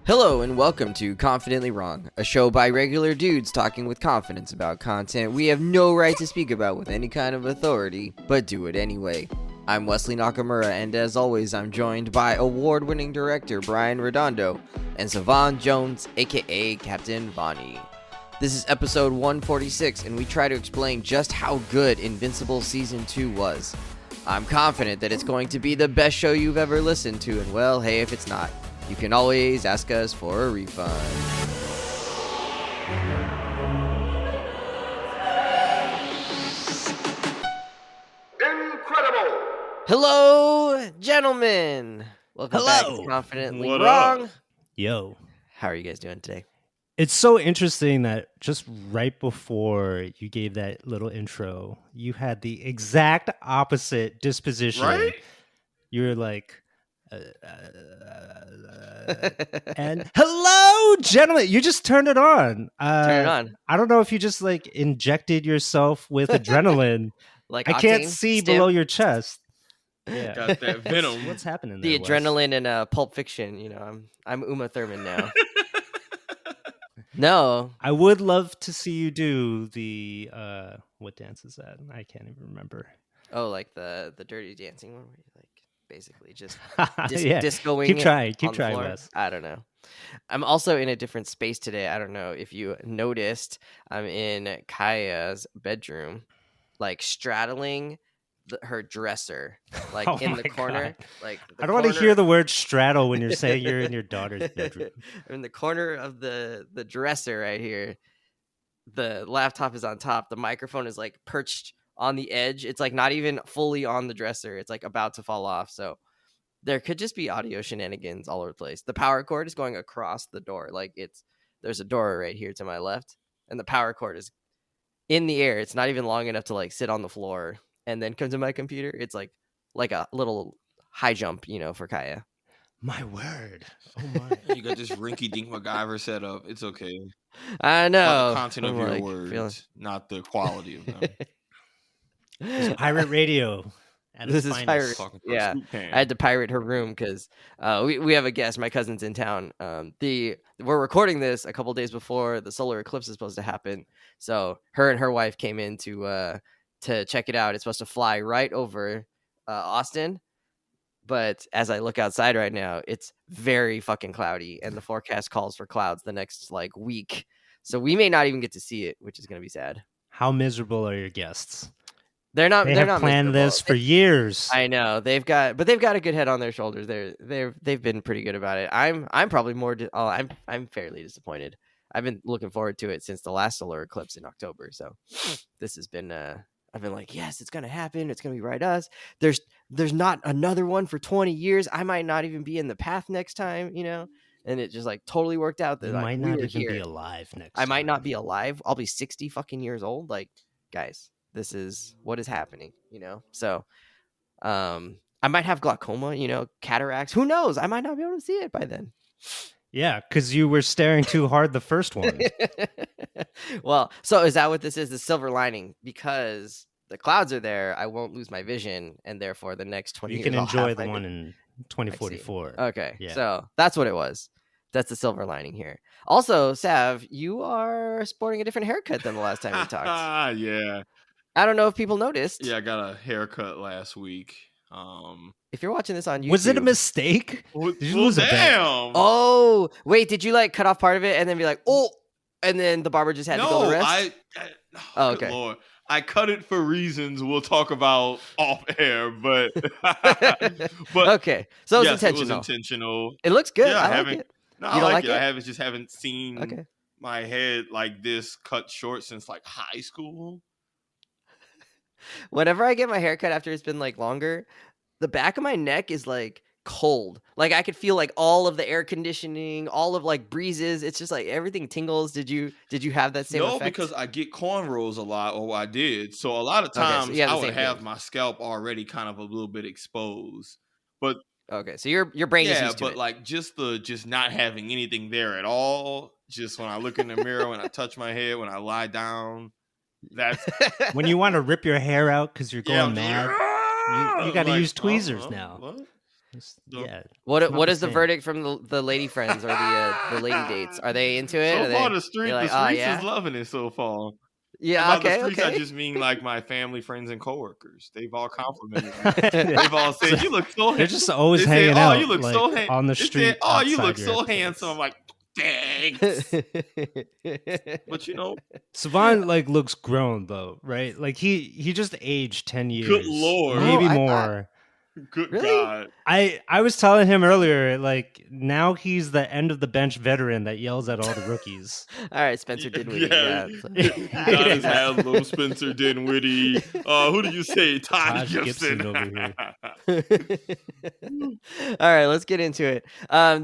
Hello and welcome to Confidently Wrong, a show by regular dudes talking with confidence about content we have no right to speak about with any kind of authority, but do it anyway. I'm Wesley Nakamura, and as always, I'm joined by award-winning director Brian Redondo and Savon Jones, aka Captain Vonnie. This is episode 146, and we try to explain just how good Invincible Season 2 was. I'm confident that it's going to be the best show you've ever listened to, and well, hey, if it's not, you can always ask us for a refund. Incredible! Hello, gentlemen. Welcome back to Confidently What Wrong. up? Yo, How are you guys doing today? it's so interesting that just right before you gave that little intro, you had the exact opposite disposition. Right? You were like, and hello, gentlemen. You just turned it on. Turn it on. I don't know if you just like injected yourself with adrenaline. Like I can't octane see stim? below your chest. Yeah, Got that venom. What's happening The there? Wes? adrenaline in Pulp Fiction. You know, I'm Uma Thurman now. No, I would love to see you do the what dance is that? I can't even remember. oh, like the Dirty Dancing one, where you like basically just Yeah. discoing. Keep it trying, on keep the trying, floor. Wes. I don't know. I'm also in a different space today. I don't know if you noticed. I'm in Kaya's bedroom, like straddling her dresser, like Oh in my the corner. God. Like I don't want to hear the word straddle when you're saying you're in your daughter's bedroom. I'm in the corner of the dresser right here. The laptop is on top. The microphone is like perched on the edge. It's like not even fully on the dresser. It's like about to fall off. So there could just be audio shenanigans all over the place. The power cord is going across the door. Like there's a door right here to my left, and the power cord is in the air. It's not even long enough to like sit on the floor and then come to my computer. It's like a little high jump, you know, for Kaya. My word. Oh my. You got this rinky-dink MacGyver set up. It's okay. I know. About the content of I'm your like, words, feeling- not the quality of them. It's pirate radio. At This its is finest. pirate. Talking from a Yeah. scoop can. I had to pirate her room because we have a guest. My cousin's in town. We're recording this a couple days before the solar eclipse is supposed to happen. So her and her wife came in to check it out. It's supposed to fly right over Austin. But as I look outside right now, it's very fucking cloudy, and the forecast calls for clouds the next like week. So we may not even get to see it, which is going to be sad. How miserable are your guests? They're not. They They're have not planned miserable. this for years. I know they've got a good head on their shoulders. They've been pretty good about it. I'm probably more. I'm fairly disappointed. I've been looking forward to it since the last solar eclipse in October. So this has been. I've been like, yes, it's gonna happen. It's gonna be right us. There's not another one for 20 years. I might not even be in the path next time. You know, and it just like totally worked out. That You like, might we not were even here. be alive next I might time. not be alive. I'll be 60 fucking years old. Like, guys, this is what is happening, you know? So, I might have glaucoma, you know, cataracts. Who knows? I might not be able to see it by then. Yeah, because you were staring too hard the first one. Well, so is that what this is? The silver lining? Because the clouds are there, I won't lose my vision, and therefore the next 20 You years can I'll enjoy have the my one vision. in 2044. Okay, Yeah. so that's what it was. That's the silver lining here. Also, Sav, you are sporting a different haircut than the last time we talked. Yeah. I don't know if people noticed. Yeah, I got a haircut last week. If you're watching this on YouTube, Was it a mistake? Did you lose a bet? damn. Oh, wait, did you like cut off part of it and then be like, oh, and then the barber just had to go No, the rest? oh, okay. good Lord. I cut it for reasons we'll talk about off air, but but Okay, so it was yes, intentional. it was intentional. It looks good. Yeah, I like haven't- it. No, You I don't like like it. it? I just haven't seen Okay. my head like this cut short since like high school. Whenever I get my hair cut after it's been like longer, the back of my neck is like cold. Like I could feel like all of the air conditioning, all of like breezes. It's just like everything tingles. Did you have that same No, effect? because I get cornrows a lot, or I did. So a lot of Okay, so times you have the I would same have thing. my scalp already kind of a little bit exposed. But Okay, so your brain is yeah, used to but it. like just not having anything there at all. Just when I look in the mirror, when I touch my head, when I lie down, that's When you want to rip your hair out because you're yeah, going I'm just mad, like, you gotta like, use tweezers now. What? Yeah. What is the insane. verdict from the lady friends or the lady dates? Are they into it? So Are far, they? the streets Like, oh is yeah, loving it so far. And yeah. by the Okay, streets, I okay. just mean like my family, friends, and coworkers. They've all complimented me. They've all said, "You look so." They're just always They said, hanging "Oh, you out look like so." on the They said, street. "Oh, you outside look your so place. handsome." I'm like, thanks. But Savon like looks grown though, right? Like he just aged 10 years. Good Lord. Maybe Oh, I more. thought- Good Really? God. I was telling him earlier, like now he's the end of the bench veteran that yells at all the rookies. All right, Spencer Dinwiddie. Yeah, Yeah. Udonis Haslam, Spencer Dinwiddie. Who did you say? Taj Gibson over here. All right, let's get into it.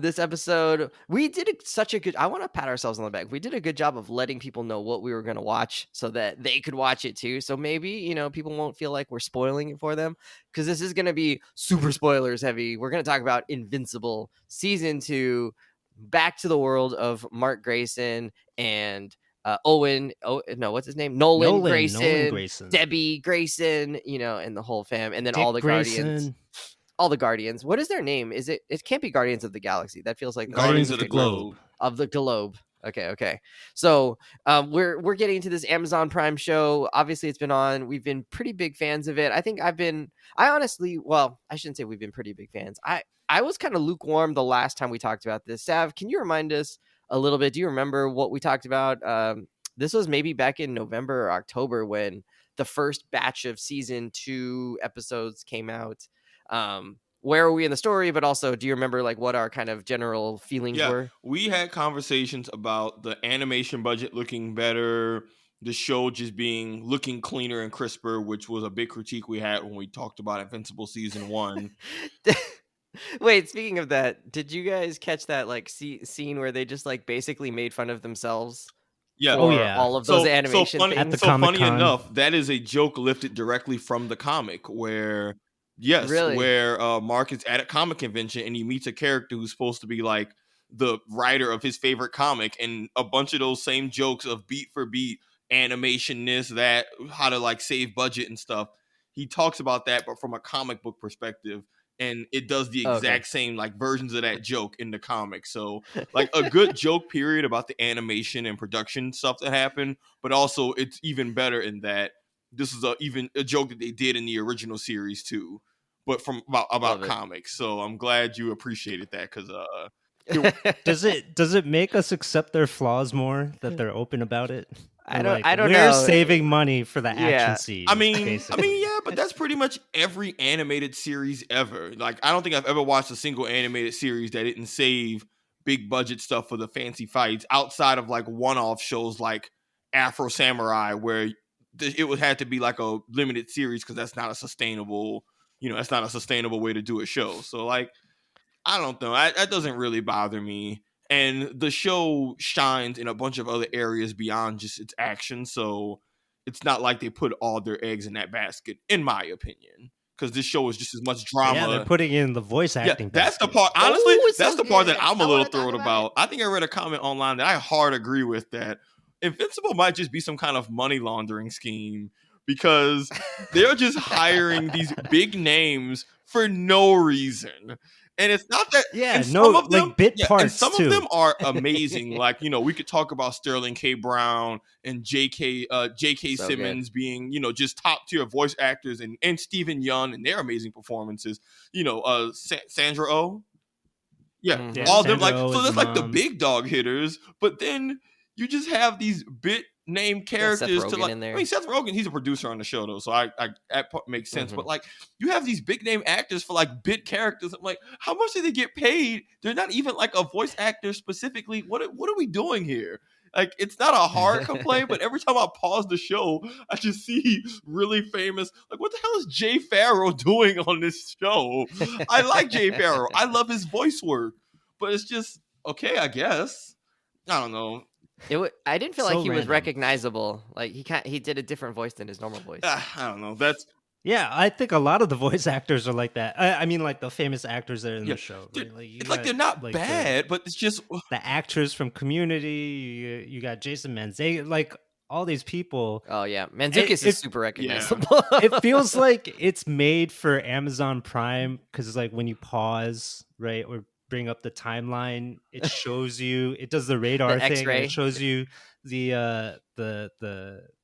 This episode, we did such a good. I want to pat ourselves on the back. We did a good job of letting people know what we were going to watch, so that they could watch it too. So maybe people won't feel like we're spoiling it for them, because this is going to be super spoilers heavy. We're going to talk about Invincible season 2, back to the world of Mark Grayson and Owen. Oh no, what's his name? Nolan Grayson, Debbie Grayson. And the whole fam, and then Dick all the Grayson. Guardians. All the Guardians. What is their name? Is it? It can't be Guardians of the Galaxy. That feels like Guardians of the Globe. Of the Globe. Okay. So we're getting into this Amazon Prime show. Obviously, it's been on. We've been pretty big fans of it. I think I honestly, well, I shouldn't say we've been pretty big fans. I was kind of lukewarm the last time we talked about this. Sav, can you remind us a little bit? Do you remember what we talked about? This was maybe back in November or October when the first batch of season 2 episodes came out. Where are we in the story? But also, do you remember like what our kind of general feelings were? We had conversations about the animation budget looking better, the show just looking cleaner and crisper, which was a big critique we had when we talked about Invincible season 1. Wait, speaking of that, did you guys catch that like scene where they just like basically made fun of themselves? Yeah. For all of those animation funny, things. Funny enough, that is a joke lifted directly from the comic where Mark is at a comic convention and he meets a character who's supposed to be like the writer of his favorite comic, and a bunch of those same jokes of beat for beat animation, that, how to like save budget and stuff. He talks about that, but from a comic book perspective. And it does the exact same like versions of that joke in the comic. So like a good joke period about the animation and production stuff that happened, but also it's even better in that this is a joke that they did in the original series too, but from about comics. So I'm glad you appreciated that, because does it make us accept their flaws more that they're open about it? I don't know. We're saving money for the action scenes. I mean, yeah, but that's pretty much every animated series ever. Like, I don't think I've ever watched a single animated series that didn't save big budget stuff for the fancy fights, outside of like one-off shows like Afro Samurai, where it would have to be like a limited series because that's not a sustainable way to do a show. So like, I don't know. That doesn't really bother me. And the show shines in a bunch of other areas beyond just its action. So it's not like they put all their eggs in that basket, in my opinion. Because this show is just as much drama. Yeah, they're putting in the voice acting. Yeah, that's the part. Honestly, that's the part that I'm a little thrilled about. I think I read a comment online that I hard agree with, that Invincible might just be some kind of money laundering scheme, because they're just hiring these big names for no reason. And it's not that, some of them, parts and some too. of them are amazing. Like, we could talk about Sterling K. Brown and J.K. Simmons good. Being, just top tier voice actors, and Stephen Yeun and their amazing performances. Sandra Oh, all of them. Like, so that's like the big dog hitters, but then you just have these bit name characters to like. I mean, Seth Rogen, he's a producer on the show though, so that part makes sense. But like, you have these big name actors for like bit characters. I'm like, how much do they get paid? They're not even like a voice actor specifically. What are we doing here? Like, it's not a hard complaint, but every time I pause the show, I just see really famous. Like, what the hell is Jay Farrow doing on this show? I like Jay Farrow. I love his voice work, but it's just okay, I guess. I don't know. I didn't feel like he was recognizable. Like he did a different voice than his normal voice. I don't know. I think a lot of the voice actors are like that. I mean, like the famous actors that are in the show. Right? Like, it's like they're not like bad, but it's just the actors from Community. You got Jason Manzukis. Like all these people. Oh yeah, Mantzoukas It- is super recognizable. It feels like it's made for Amazon Prime because it's like when you pause, right, or bring up the timeline, it shows you. It does the radar thing. X-ray. It shows you the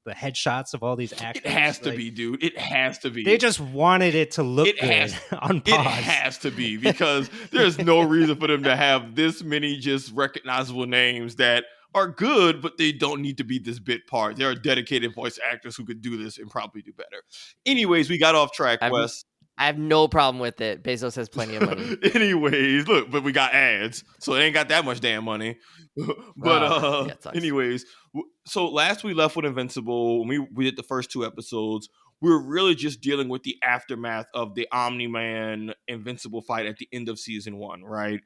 headshots of all these actors. It has to like, be, dude. It has to be. They just wanted it to look It good has- on It pause. has to be because there's no reason for them to have this many just recognizable names that are good, but they don't need to be this bit part. There are dedicated voice actors who could do this and probably do better. Anyways, we got off track, Wes. I have no problem with it. Bezos has plenty of money. Anyways, look, but we got ads, so they ain't got that much damn money. But yeah, it sucks. anyways, so last we left with Invincible, when we did the first 2 episodes, we were really just dealing with the aftermath of the Omni-Man Invincible fight at the end of season 1, right?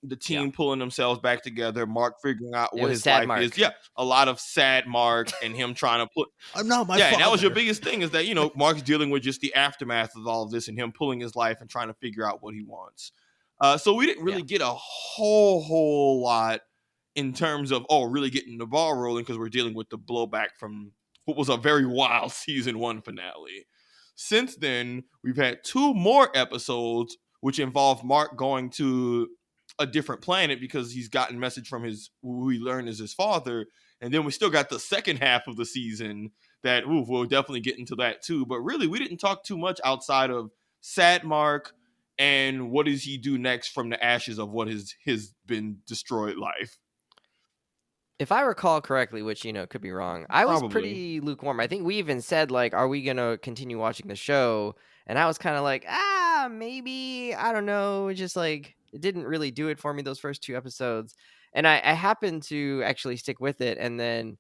The team pulling themselves back together, Mark figuring out what his life is. Yeah, a lot of sad Mark and him trying to put. I'm not my Yeah, father. and that was your biggest thing is that, you know, Mark's dealing with just the aftermath of all of this and him pulling his life and trying to figure out what he wants. So we didn't really get a whole lot in terms of, really getting the ball rolling because we're dealing with the blowback from what was a very wild season 1 finale. Since then, we've had 2 more episodes which involve Mark going to a different planet because he's gotten a message from who we learned is his father. And then we still got the second half of the season that we'll definitely get into that too. But really, we didn't talk too much outside of sad Mark and what does he do next from the ashes of what his been destroyed life. If I recall correctly, which, you know, could be wrong, I was Probably. pretty lukewarm. I think we even said, like, are we going to continue watching the show? And I was kind of like, maybe, I don't know. Just like, it didn't really do it for me those first 2 episodes. And I happened to actually stick with it. And then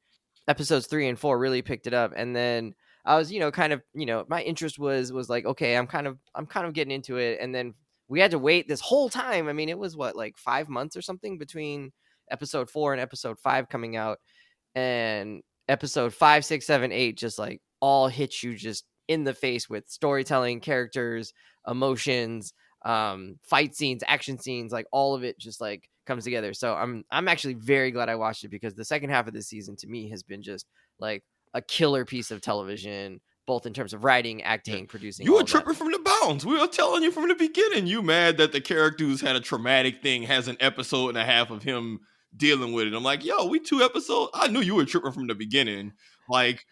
episodes 3 and 4 really picked it up. And then I was, you know, kind of, you know, my interest was like, okay, I'm kind of getting into it. And then we had to wait this whole time. I mean, it was like 5 months or something between episode 4 and episode 5 coming out, and episode 5, 6, 7, 8 just like all hits you just in the face with storytelling, characters, emotions, fight scenes, action scenes, like all of it just like comes together. So I'm actually very glad I watched it because the second half of this season to me has been just like a killer piece of television, both in terms of writing, acting, producing. You were tripping from the bounds. We were telling you from the beginning. You mad that the character who's had a traumatic thing has an episode and a half of him dealing with it. I'm like, we 2 episodes. I knew you were tripping from the beginning. Like,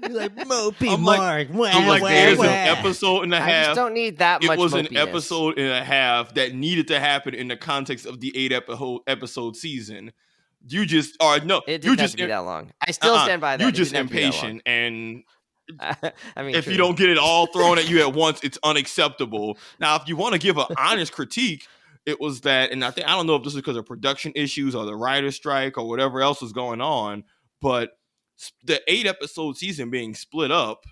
You're like Mopey I'm Mark. like, there's an episode and a half. I just don't need that much. It was an mopiness. episode and a half that needed to happen in the context of the 8 episode season. You just are no. It You didn't have just to be that long. I still stand by that. You're It just didn't have to be that long. impatient, and I mean, if true. you don't get it all thrown at you at once, it's unacceptable. Now, if you want to give an honest critique, it was that, and I don't know if this is because of production issues or the writer's strike or whatever else was going on, but the 8 episode season being split up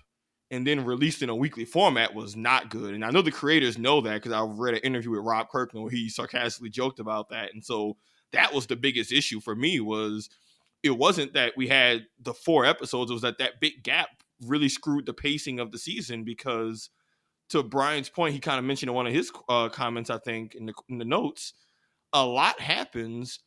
and then released in a weekly format was not good. And I know the creators know that because I read an interview with Rob Kirkman where he sarcastically joked about that. And so that was the biggest issue for me. Was it wasn't that we had the 4 episodes, it was that big gap really screwed the pacing of the season because, to Brian's point, he kind of mentioned in one of his comments, I think, in the notes, a lot happens,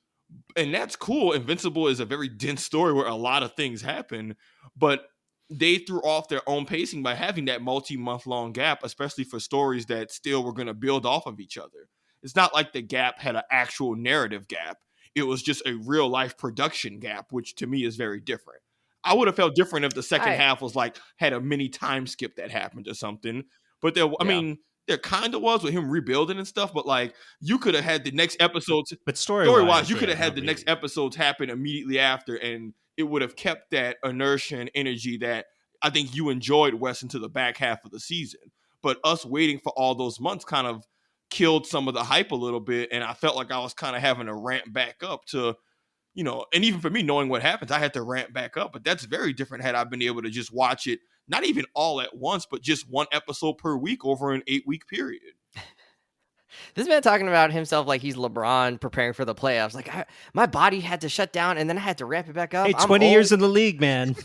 and that's cool. Invincible is a very dense story where a lot of things happen, but they threw off their own pacing by having that multi-month long gap, especially for stories that still were going to build off of each other. It's not like the gap had an actual narrative gap. It was just a real life production gap, which to me is very different. I would have felt different if the second half was like had a mini time skip that happened or something. But I mean, there kind of was with him rebuilding and stuff. But like, you could have had the next episodes. But story-wise, you could have had the next episodes happen immediately after, and it would have kept that inertia and energy that I think you enjoyed, Wes, into the back half of the season. But us waiting for all those months kind of killed some of the hype a little bit, and I felt like I was kind of having to ramp back up to, you know, and even for me knowing what happens, I had to ramp back up. But that's very different had I been able to just watch it, not even all at once, but just 1 episode per week over an 8-week period. This man talking about himself like he's LeBron preparing for the playoffs. Like, my body had to shut down and then I had to ramp it back up. Hey, 20 years in the league, man.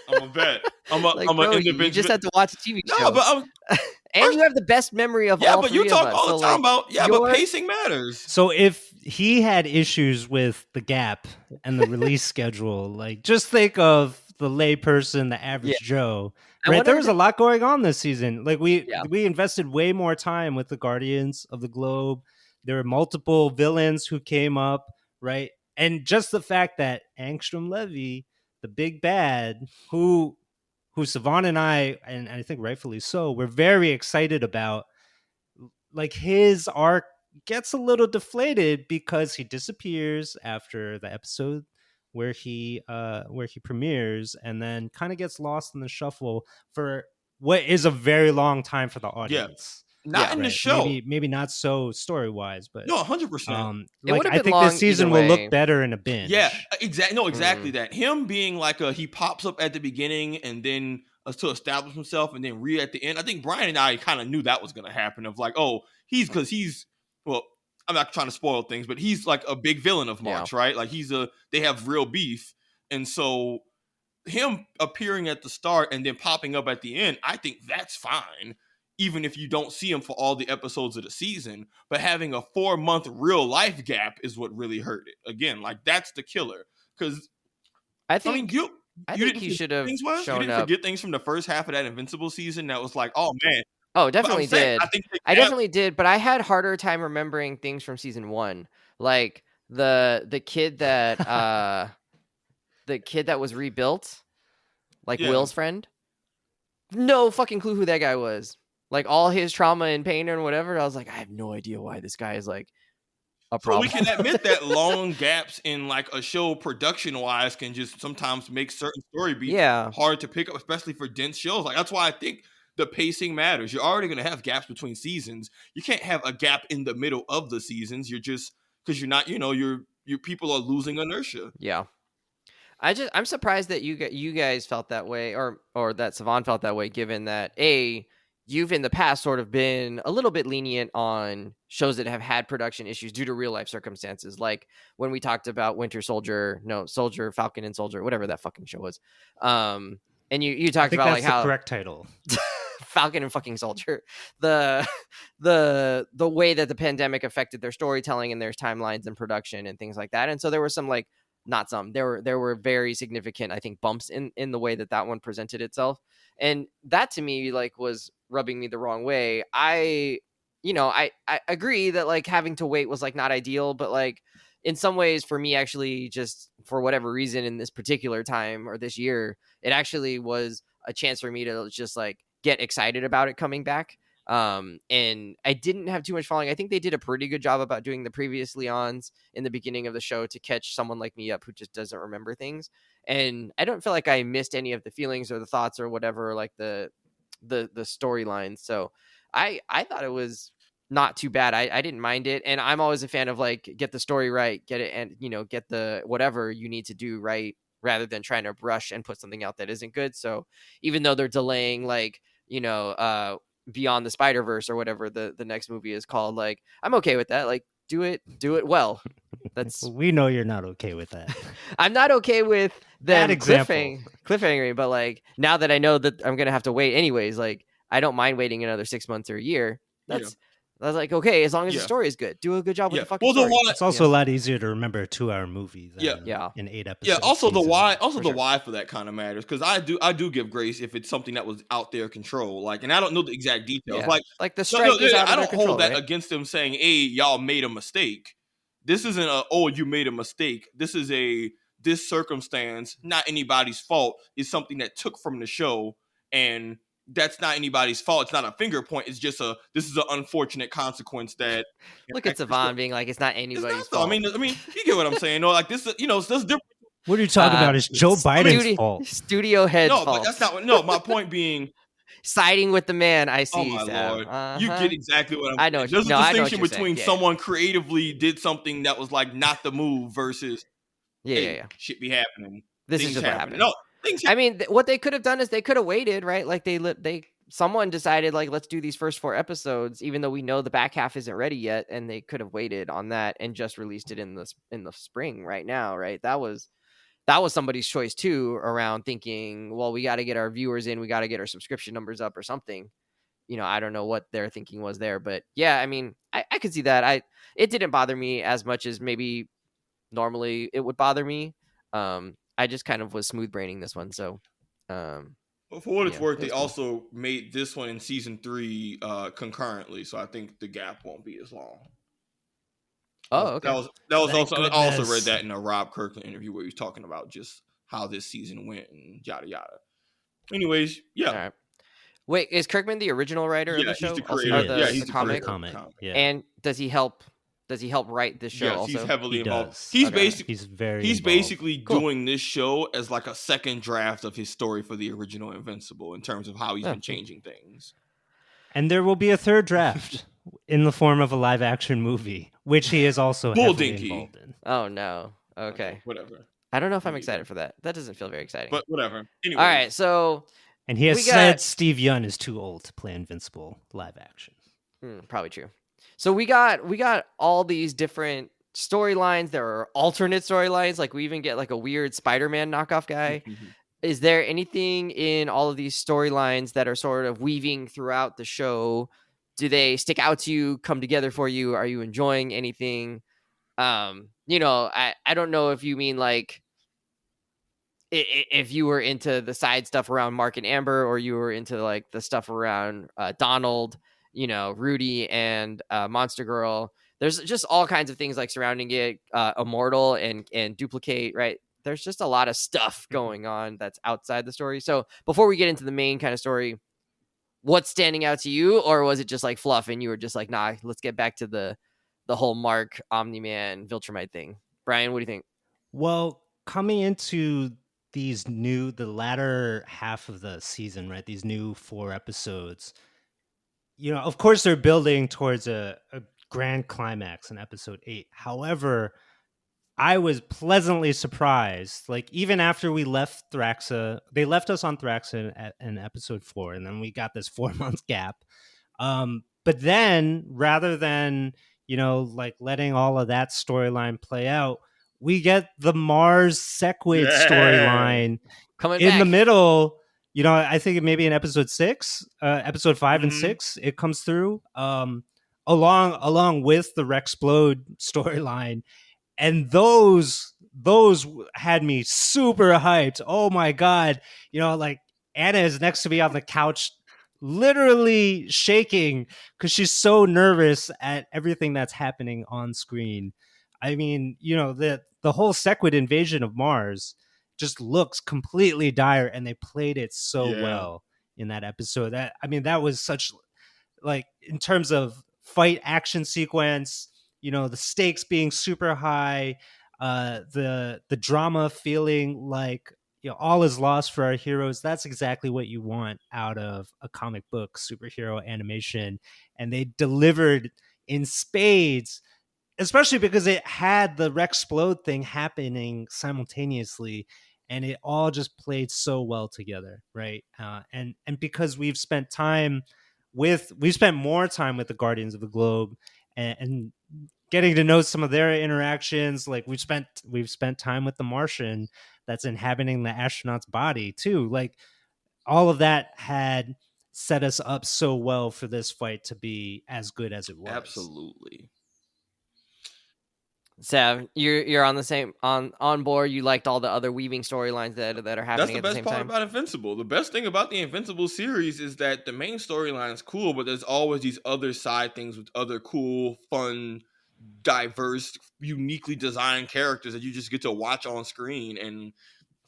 I'm a vet. I'm an individual. You just had to watch a TV show. No, but And you have the best memory of all but you three of talk us. all So the time like, about but pacing matters. So if he had issues with the gap and the release schedule, like just think of the layperson, the average Joe. Right, there was a lot going on this season. Like we invested way more time with the Guardians of the Globe. There were multiple villains who came up, right? And just the fact that Angstrom Levy, the big bad, who Savon and I think rightfully so, we're very excited about, like his arc gets a little deflated because he disappears after the episode where he premieres, and then kind of gets lost in the shuffle for what is a very long time for the audience. Not in the show. Maybe not so story wise, but no, 100%. Like I think this season will look better in a binge. Yeah, exactly. No, exactly that. Him being like he pops up at the beginning and then to establish himself, and then at the end. I think Brian and I kind of knew that was going to happen. Of like, oh, he's well, I'm not trying to spoil things, but he's like a big villain of March, right? Like they have real beef, and so him appearing at the start and then popping up at the end, I think that's fine. Even if you don't see him for all the episodes of the season, but having a 4-month real life gap is what really hurt it. Again, like that's the killer. Because I think you think he should have shown up. Forget things from the first half of that Invincible season that was like, oh man. Oh, definitely did. I definitely did, but I had harder time remembering things from season 1, like the kid that the kid that was rebuilt, like Will's friend. No fucking clue who that guy was. Like all his trauma and pain and whatever, I was like, I have no idea why this guy is like a problem. So we can admit that long gaps in like a show production wise can just sometimes make certain story beats hard to pick up, especially for dense shows. Like that's why I think the pacing matters. You're already going to have gaps between seasons. You can't have a gap in the middle of the seasons. You're just because you're not, your people are losing inertia. Yeah. I'm surprised that you guys felt that way, or that Savon felt that way, given that you've in the past sort of been a little bit lenient on shows that have had production issues due to real life circumstances. Like when we talked about Falcon and Soldier, whatever that fucking show was. And you talked about like how the correct title, Falcon and fucking Soldier, the way that the pandemic affected their storytelling and their timelines and production and things like that. And so there were some like, there were very significant, I think, bumps in the way that one presented itself. And that to me like was rubbing me the wrong way. I agree that like having to wait was like not ideal, but like in some ways for me, actually, just for whatever reason in this particular time or this year, it actually was a chance for me to just like get excited about it coming back. And I didn't have too much following. I think they did a pretty good job about doing the previously ons in the beginning of the show to catch someone like me up who just doesn't remember things. And I don't feel like I missed any of the feelings or the thoughts or whatever, like the storylines. So I thought it was not too bad. I didn't mind it. And I'm always a fan of like, get the story right, get it. And, get the, whatever you need to do right, rather than trying to rush and put something out that isn't good. So even though they're delaying, like, Beyond the Spider-Verse or whatever the next movie is called, like I'm okay with that. Like do it well. That's we know you're not okay with that. I'm not okay with them cliffhangering, but like now that I know that I'm gonna have to wait anyways, like I don't mind waiting another 6 months or a year. I was like, okay, as long as the story is good, do a good job with the fucking story. It's also a lot easier to remember a 2-hour movie than in 8 episodes. Yeah, also the why for that kind of matters, because I do give grace if it's something that was out their control, like, and I don't know the exact details, like the strike is out of I their don't control, hold that right? against them saying, hey, y'all made a mistake. This isn't you made a mistake. This is this circumstance, not anybody's fault, is something that took from the show, and that's not anybody's fault. It's not a finger point. It's just this is an unfortunate consequence that. Look at Savon being like, it's not anybody's fault. I mean, you get what I'm saying. No, like this, it's different. What are you talking about? It's Joe Biden's fault. Studio head's fault. No, but that's not. No, my point being, siding with the man. I see. Oh my lord, you get exactly what I'm. I know. There's a distinction between someone creatively did something that was like not the move versus shit be happening. This is just what happened. No. I mean, what they could have done is they could have waited, right? Like someone decided like, let's do these first 4 episodes, even though we know the back half isn't ready yet, and they could have waited on that and just released it in the spring right now, right? That was somebody's choice too, around thinking, well, we got to get our viewers in, we got to get our subscription numbers up or something, I don't know what their thinking was there, but yeah, I mean, I could see that. It didn't bother me as much as maybe normally it would bother me. I just kind of was smooth braining this one, so. But for what it's worth, they cool. also made this one in season 3 concurrently, so I think the gap won't be as long. Oh, okay. That was also goodness. I also read that in a Rob Kirkland interview where he was talking about just how this season went and yada yada. Anyways, yeah. All right. Wait, is Kirkman the original writer of the show? He's the creator. He's the comic. Yeah. And does he help write this show? Yes, also? He's heavily involved. Does. He's basically doing this show as like a second draft of his story for the original Invincible in terms of how he's been changing things. And there will be a third draft in the form of a live action movie, which he is also heavily involved in. Oh no. Okay. Whatever. I don't know if I'm excited for that. That doesn't feel very exciting. But whatever. Anyways. All right, so and he has said Steve Yeun is too old to play Invincible live action. Probably true. So we got all these different storylines. There are alternate storylines. Like we even get like a weird Spider-Man knockoff guy. Is there anything in all of these storylines that are sort of weaving throughout the show? Do they stick out to you, come together for you? Are you enjoying anything? I don't know if you mean like if you were into the side stuff around Mark and Amber, or you were into like the stuff around Donald, Rudy and Monster Girl. There's just all kinds of things like surrounding it, Immortal and Duplicate, right? There's just a lot of stuff going on that's outside the story. So before we get into the main kind of story, what's standing out to you? Or was it just like fluff and you were just like, nah, let's get back to the whole Mark, Omni-Man, Viltrumite thing? Brian, what do you think? Well, coming into the latter half of the season, right? These new 4 episodes, of course they're building towards a grand climax in episode 8. However, I was pleasantly surprised. Like even after we left Thraxa, they left us on Thraxa in episode 4, and then we got this 4-month gap. But then rather than, like letting all of that storyline play out, we get the Mars Sequid storyline coming in the middle. I think maybe in episode 6, episode 5 and 6, it comes through along with the Rexplode storyline. And those had me super hyped. Oh my God. Like Anna is next to me on the couch, literally shaking because she's so nervous at everything that's happening on screen. I mean, the whole Sequid invasion of Mars just looks completely dire, and they played it so well in that episode. That was such, like, in terms of fight action sequence, the stakes being super high, the drama feeling like all is lost for our heroes. That's exactly what you want out of a comic book superhero animation, and they delivered in spades. Especially because it had the Rexplode thing happening simultaneously, and it all just played so well together, right? And because we've spent more time with the Guardians of the Globe and getting to know some of their interactions. Like we've spent time with the Martian that's inhabiting the astronaut's body too. Like all of that had set us up so well for this fight to be as good as it was. Absolutely. Sav, you're on the same on board. You liked all the other weaving storylines that are happening at the same time. That's the best part about Invincible. The best thing about the Invincible series is that the main storyline is cool, but there's always these other side things with other cool, fun, diverse, uniquely designed characters that you just get to watch on screen. And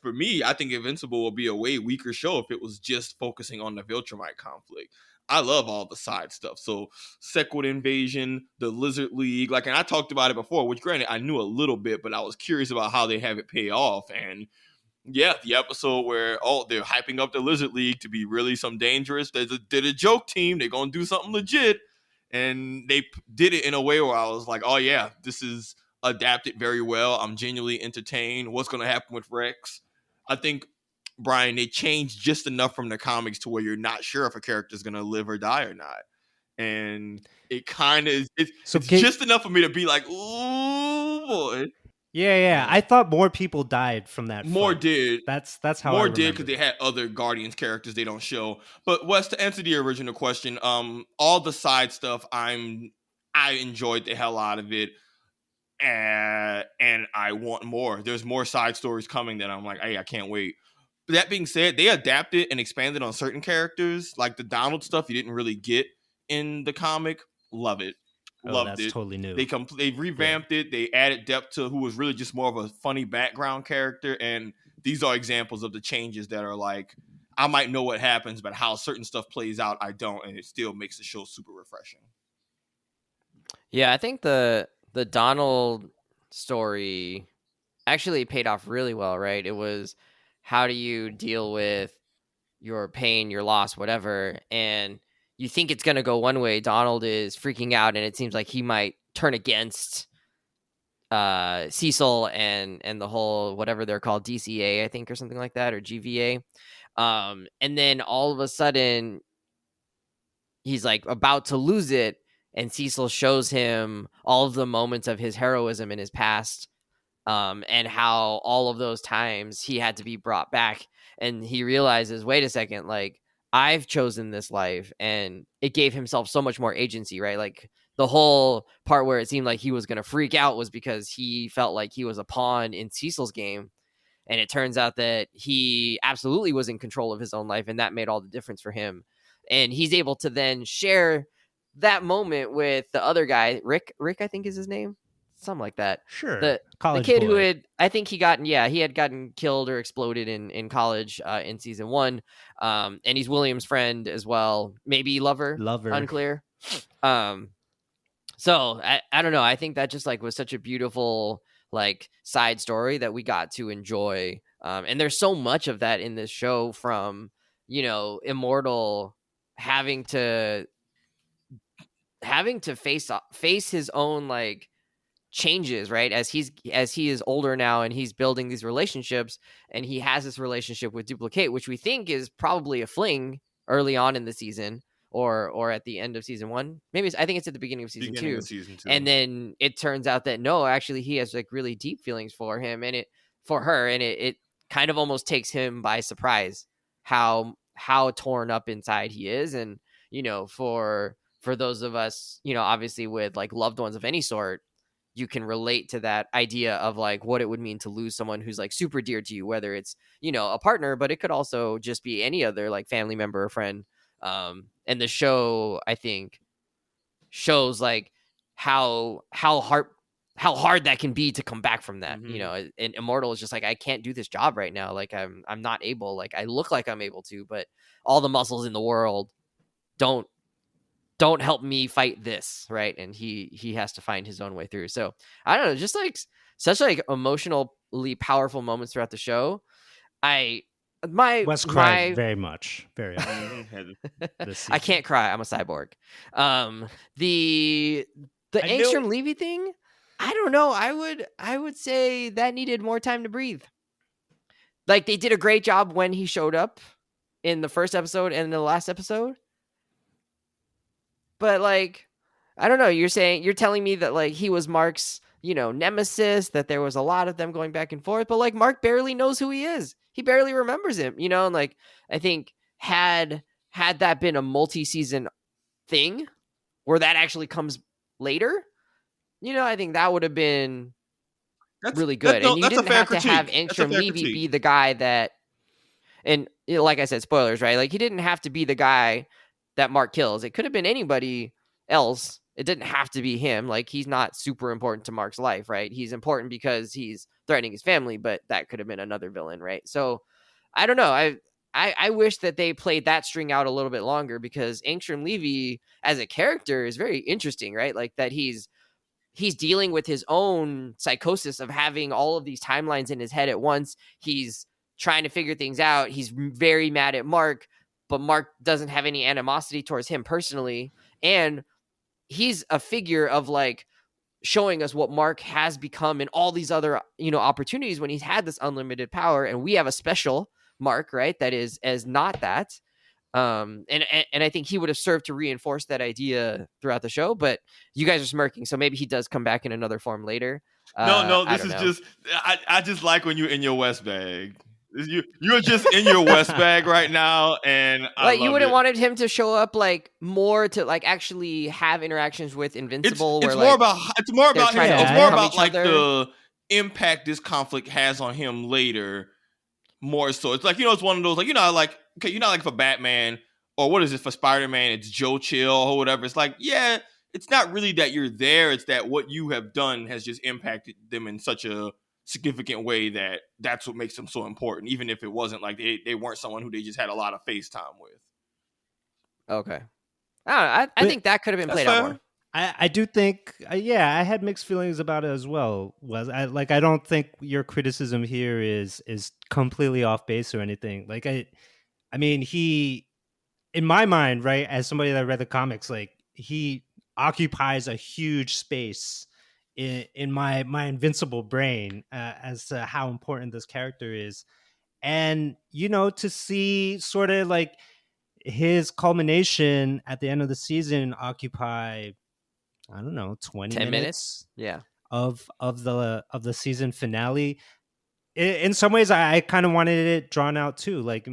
for me, I think Invincible would be a way weaker show if it was just focusing on the Viltrumite conflict. I love all the side stuff. So Sequid Invasion, the Lizard League, and I talked about it before, which granted I knew a little bit, but I was curious about how they have it pay off. And yeah, the episode where they're hyping up the Lizard League to be really some dangerous. They're a joke team. They're gonna do something legit, and they did it in a way where I was like, oh yeah, this is adapted very well. I'm genuinely entertained. What's gonna happen with Rex? I think, Brian, they changed just enough from the comics to where you're not sure if a character is going to live or die or not. And it kind of it's just enough for me to be like, ooh, boy. Yeah. I thought more people died from that. More fight. did. That's how more I did because they had other Guardians characters they don't show. But Wes, to answer the original question, all the side stuff I enjoyed the hell out of it. And I want more. There's more side stories coming that I'm like, hey, I can't wait. But that being said, they adapted and expanded on certain characters, like the Donald stuff you didn't really get in the comic. Love it. Loved that's it. Totally new. They revamped it. They added depth to who was really just more of a funny background character. And these are examples of the changes that are like, I might know what happens, but how certain stuff plays out, I don't. And it still makes the show super refreshing. Yeah, I think the Donald story actually paid off really well, right? It was, how do you deal with your pain, your loss, whatever, and you think it's going to go one way. Donald is freaking out, and it seems like he might turn against Cecil and the whole, whatever they're called, DCA, I think, or something like that, or GVA. And then all of a sudden, he's like about to lose it, and Cecil shows him all of the moments of his heroism in his past, and how all of those times he had to be brought back, and he realizes, wait a second, like, I've chosen this life, and it gave himself so much more agency, right? Like, the whole part where it seemed like he was going to freak out was because he felt like he was a pawn in Cecil's game, and it turns out that he absolutely was in control of his own life, and that made all the difference for him. And he's able to then share that moment with the other guy, Rick, I think is his name. Something like that. Sure. The kid boy who had, I think he had gotten killed or exploded in college in season 1. And he's William's friend as well. Maybe lover. Unclear. So I don't know. I think that just like was such a beautiful like side story that we got to enjoy. And there's so much of that in this show, from, Immortal having to face his own like changes, right? As he is older now, and he's building these relationships, and he has this relationship with Duplicate, which we think is probably a fling early on in the season, or at the end of season 1. Maybe I think it's at the beginning of season 2. And then it turns out that no, actually he has like really deep feelings for him, and for her, and it kind of almost takes him by surprise how torn up inside he is. And for those of us, obviously with like loved ones of any sort, you can relate to that idea of like what it would mean to lose someone who's like super dear to you, whether it's, a partner, but it could also just be any other like family member or friend. And the show, I think, shows like how hard that can be to come back from that. Mm-hmm. And Immortal is just like, I can't do this job right now. Like I'm not able, like I look like I'm able to, but all the muscles in the world don't help me fight this, right? And he has to find his own way through. So I don't know, just like such like emotionally powerful moments throughout the show. Wes cried very much, very often. I can't cry. I'm a cyborg. The Angstrom Levy thing, I don't know. I would say that needed more time to breathe. Like they did a great job when he showed up in the first episode and in the last episode. But like, I don't know, you're telling me that like he was Mark's, nemesis, that there was a lot of them going back and forth, but like Mark barely knows who he is. He barely remembers him, and like, I think had that been a multi-season thing where that actually comes later, I think that would have been really good. And you didn't have to have Angstrom Levy be the guy that, and like I said, spoilers, right? Like he didn't have to be the guy that Mark kills. It could have been anybody else. It didn't have to be him. Like he's not super important to Mark's life, right? He's important because he's threatening his family, but that could have been another villain, right? So I don't know. I wish that they played that string out a little bit longer, because Angstrom Levy as a character is very interesting, right? Like that he's dealing with his own psychosis of having all of these timelines in his head at once. He's trying to figure things out. He's very mad at Mark, but Mark doesn't have any animosity towards him personally. And he's a figure of like showing us what Mark has become in all these other, opportunities when he's had this unlimited power. And we have a special Mark, right? That is as not that. And I think he would have served to reinforce that idea throughout the show, but you guys are smirking. So maybe he does come back in another form later. No, this is just I just like when you're in your West bag. You're just in your West bag right now, and like you wouldn't wanted him to show up like more to like actually have interactions with Invincible. It's more about him. It's more about like the impact this conflict has on him later. More so, it's like, it's one of those, like, like, okay, like for Batman, or what is it for Spider-Man? It's Joe Chill or whatever. It's like, yeah, it's not really that you're there. It's that what you have done has just impacted them in such a significant way that's what makes them so important, even if it wasn't like they weren't someone who they just had a lot of face time with. Okay. I think that could have been played out more. I do think, I had mixed feelings about it as well. I don't think your criticism here is completely off base or anything. Like, I mean, he, in my mind, right, as somebody that read the comics, like, he occupies a huge space in my Invincible brain as to how important this character is. And, to see sort of like his culmination at the end of the season occupy, I don't know, 20 minutes yeah, of the season finale. In some ways, I kind of wanted it drawn out too. Like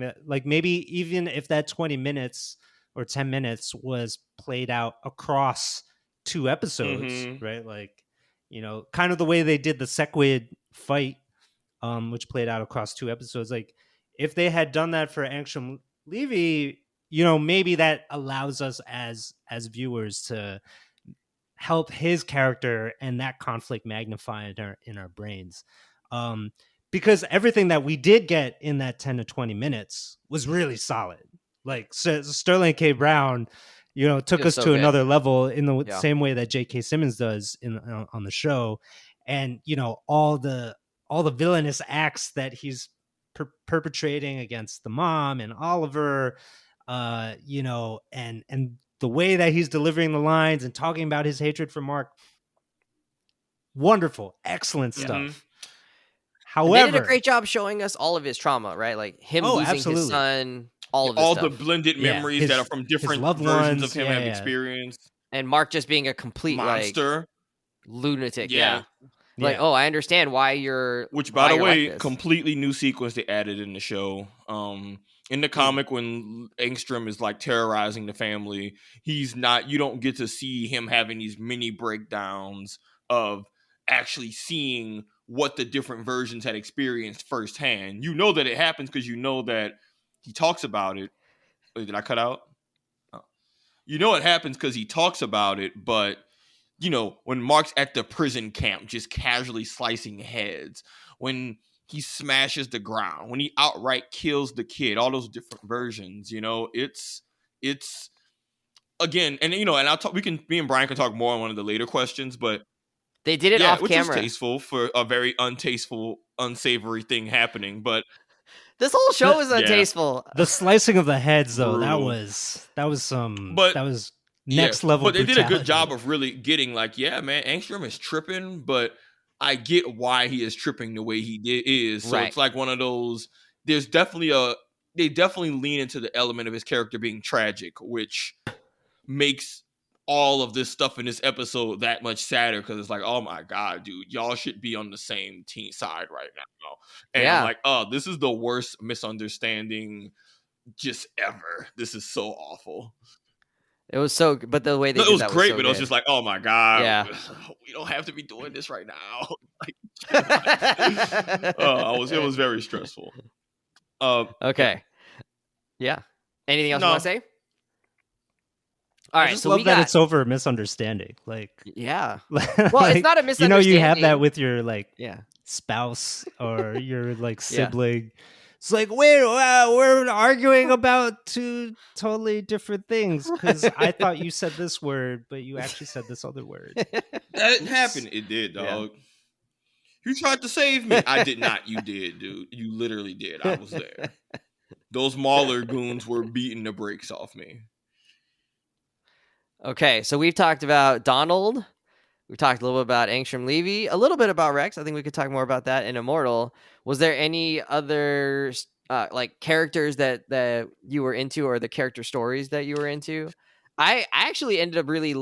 maybe even if that 20 minutes or 10 minutes was played out across 2 episodes, right? Like, kind of the way they did the Sequid fight, which played out across 2 episodes. Like, if they had done that for Angstrom Levy, maybe that allows us as viewers to help his character and that conflict magnify in our brains. Because everything that we did get in that 10 to 20 minutes was really solid. Like, Sterling K. Brown, took us to another level in the same way that J.K. Simmons does on the show. And, all the villainous acts that he's perpetrating against the mom and Oliver, and the way that he's delivering the lines and talking about his hatred for Mark. Wonderful. Excellent stuff. However, they did a great job showing us all of his trauma, right? Like him losing his son, all the blended memories that are from different versions of him have experienced. And Mark just being a complete monster, like, lunatic. Yeah. Like, oh, I understand why you're. Which, by the way, completely new sequence they added in the show. In the comic, when Angstrom is like terrorizing the family, you don't get to see him having these mini breakdowns of actually seeing what the different versions had experienced firsthand. You know that it happens because you know that he talks about it. Did I cut out? Oh. You know it happens because he talks about it, but when Mark's at the prison camp just casually slicing heads, when he smashes the ground, when he outright kills the kid, all those different versions, it's again, and and I'll talk. Me and Brian can talk more on one of the later questions, but they did it off which camera. Which is tasteful for a very untasteful, unsavory thing happening, but this whole show is untasteful. The slicing of the heads, though, that was next level. But they did a good job of really getting like, yeah, man, Angstrom is tripping, but I get why he is tripping the way he is. So It's like one of those. There's definitely they definitely lean into the element of his character being tragic, which makes all of this stuff in this episode that much sadder, because it's like, oh my god, dude, y'all should be on the same team side right now. And I'm like, oh, this is the worst misunderstanding just ever. This is so awful. It was so, but the way they did it was that great, was so but good. it was just like, oh my god, we don't have to be doing this right now. It was very stressful. Okay, yeah. Anything else you want to say? All right, so love that it's over a misunderstanding. Like, well, like, it's not a misunderstanding. You have that with your spouse or your sibling. It's like, we're arguing about 2 totally different things because I thought you said this word, but you actually said this other word. That didn't happen. It did, dog. Yeah. You tried to save me. I did not. You did, dude. You literally did. I was there. Those Mauler goons were beating the brakes off me. Okay, so we've talked about Donald. We talked a little bit about Angstrom Levy, a little bit about Rex. I think we could talk more about that in Immortal. Was there any other characters that you were into, or the character stories that you were into? I actually ended up really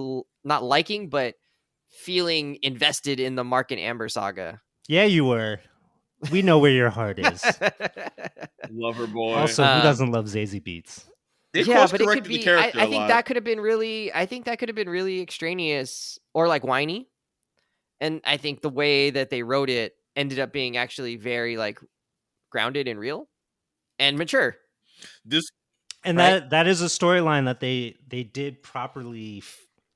not liking, but feeling invested in the Mark and Amber saga. Yeah, you were. We know where your heart is. Lover boy. Also, who doesn't love Zazie Beetz? They but it could the be. character I think that could have been really. I think that could have been really extraneous or like whiny, and I think the way that they wrote it ended up being actually very like grounded and real and mature. That is a storyline that they did properly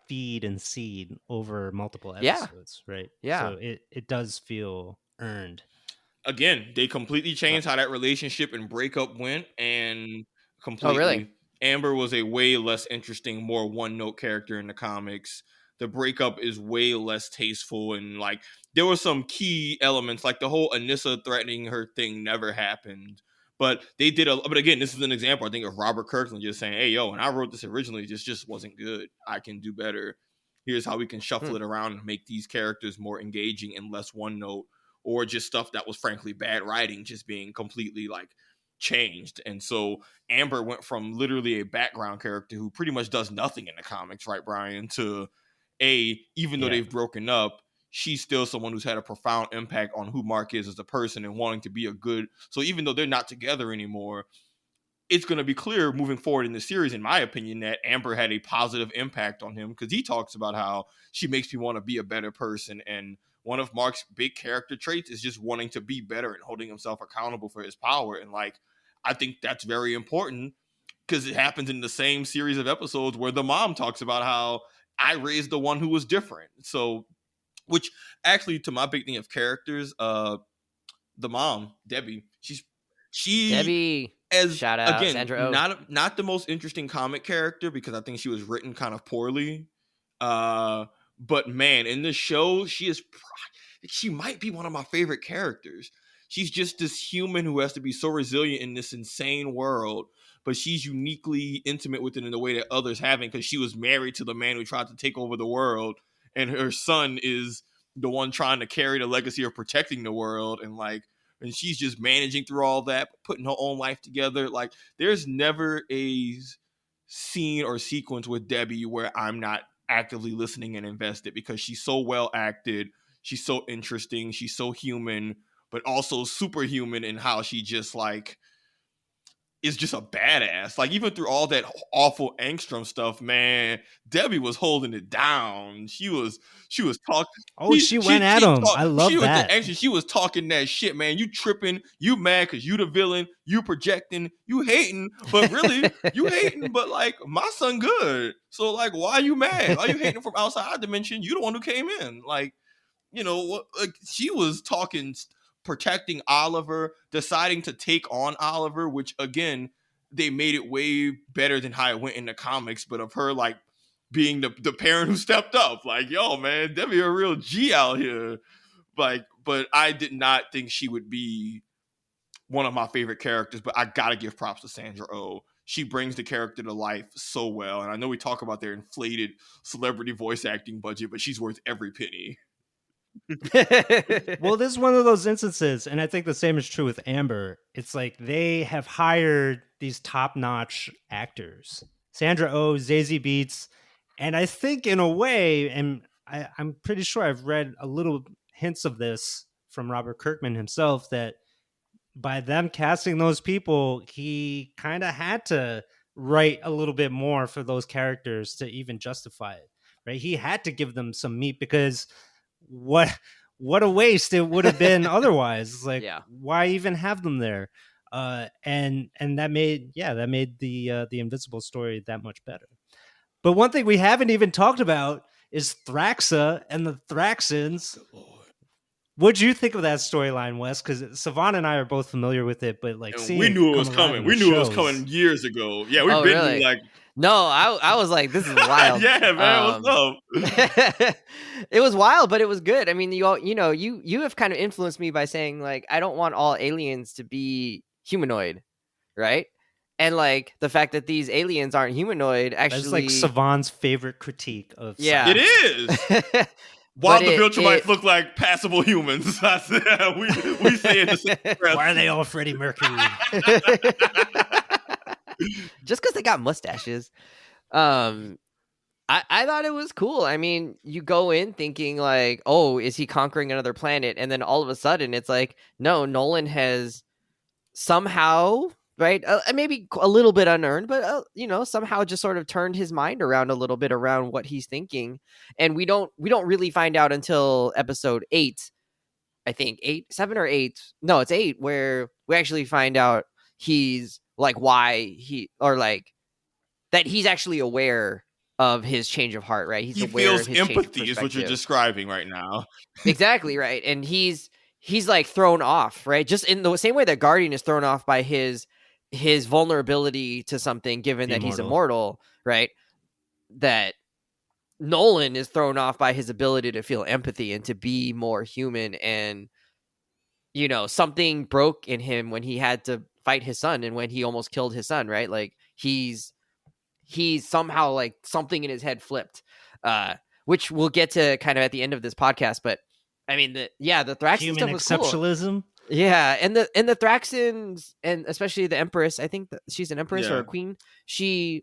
feed and seed over multiple episodes, right? Yeah. So it does feel earned. Again, they completely changed how that relationship and breakup went, and completely. Oh, really? Amber was a way less interesting, more one-note character in the comics. The breakup is way less tasteful, and like there were some key elements, like the whole Anissa threatening her thing never happened. But they did but again, this is an example, I think, of Robert Kirkland just saying, hey, yo, when I wrote this originally, this just wasn't good. I can do better. Here's how we can shuffle it around and make these characters more engaging and less one note, or just stuff that was frankly bad writing just being completely like changed. And so Amber went from literally a background character who pretty much does nothing in the comics, right, Brian, to even though they've broken up, she's still someone who's had a profound impact on who Mark is as a person and wanting to be a good. So even though they're not together anymore, it's going to be clear moving forward in the series, in my opinion, that Amber had a positive impact on him, because he talks about how she makes me want to be a better person. And one of Mark's big character traits is just wanting to be better and holding himself accountable for his power. And like, I think that's very important, because it happens in the same series of episodes where the mom talks about how I raised the one who was different. So, which actually, to my big thing of characters, the mom, Debbie, Debbie, as shout out, again, Sandra Oh. not the most interesting comic character, because I think she was written kind of poorly. But man, in the show, she might be one of my favorite characters. She's just this human who has to be so resilient in this insane world, but she's uniquely intimate with it in the way that others haven't, because she was married to the man who tried to take over the world, and her son is the one trying to carry the legacy of protecting the world, and she's just managing through all that, putting her own life together. Like, there's never a scene or sequence with Debbie where I'm not actively listening and invested, because she's so well acted, she's so interesting, she's so human, but also superhuman in how she just like is just a badass. Like, even through all that awful Angstrom stuff, man, Debbie was holding it down. She was talking. Oh, she went at him. I love that. Actually, she was talking that shit, man. You tripping, you mad because you the villain, you projecting, you hating, but really, you hating, but like, my son good. So like, why are you mad? Why are you hating from outside dimension? You the one who came in. Like, you know, like, she was talking, protecting Oliver, deciding to take on Oliver, which again, they made it way better than how it went in the comics, but of her like being the parent who stepped up, like, yo, man, Debbie a real G out here. Like, but I did not think she would be one of my favorite characters, but I gotta give props to Sandra Oh. She brings the character to life so well. And I know we talk about their inflated celebrity voice acting budget, but she's worth every penny. Well, this is one of those instances, and I think the same is true with Amber. It's like they have hired these top-notch actors, Sandra Oh, Zazie Beetz, and I think in a way, and I'm pretty sure I've read a little hints of this from Robert Kirkman himself, that by them casting those people, he kind of had to write a little bit more for those characters to even justify it, right? He had to give them some meat, because what a waste it would have been otherwise. It's like, why even have them there? And that made the Invincible story that much better. But one thing we haven't even talked about is Thraxa and the Thraxans. What'd you think of that storyline, Wes? Because Savon and I are both familiar with it, but like, we knew it was coming. We knew it was coming years ago. Yeah, we've been really? like. No, I was like, this is wild. Yeah, man, what's up? It was wild, but it was good. I mean, you have kind of influenced me by saying like, I don't want all aliens to be humanoid, right? And like the fact that these aliens aren't humanoid actually, that's like Savon's favorite critique of. It is. While the Viltrumites look like passable humans, we say it the same breath. Why are they all Freddie Mercury? Just because they got mustaches. I I thought it was cool. I mean, you go in thinking like, oh, is he conquering another planet? And then all of a sudden it's like, no, Nolan has somehow, right? Maybe a little bit unearned, but somehow just sort of turned his mind around a little bit around what he's thinking. And we don't really find out until episode 8. I think 7 or 8. No, it's 8 where we actually find out he's like why he or like that he's actually aware of his change of heart, right? He aware feels of his empathy is what you're describing right now. Exactly, right. And he's like thrown off, right? Just in the same way that Guardian is thrown off by his vulnerability to something, given that he's immortal, right? That Nolan is thrown off by his ability to feel empathy and to be more human. And, something broke in him when he had to fight his son and when he almost killed his son, right? Like he's somehow like something in his head flipped, which we'll get to kind of at the end of this podcast. But I mean, the Thraxan human stuff was exceptionalism. Cool. Yeah, and the Thraxans, and especially the Empress, I think she's an Empress or a Queen. She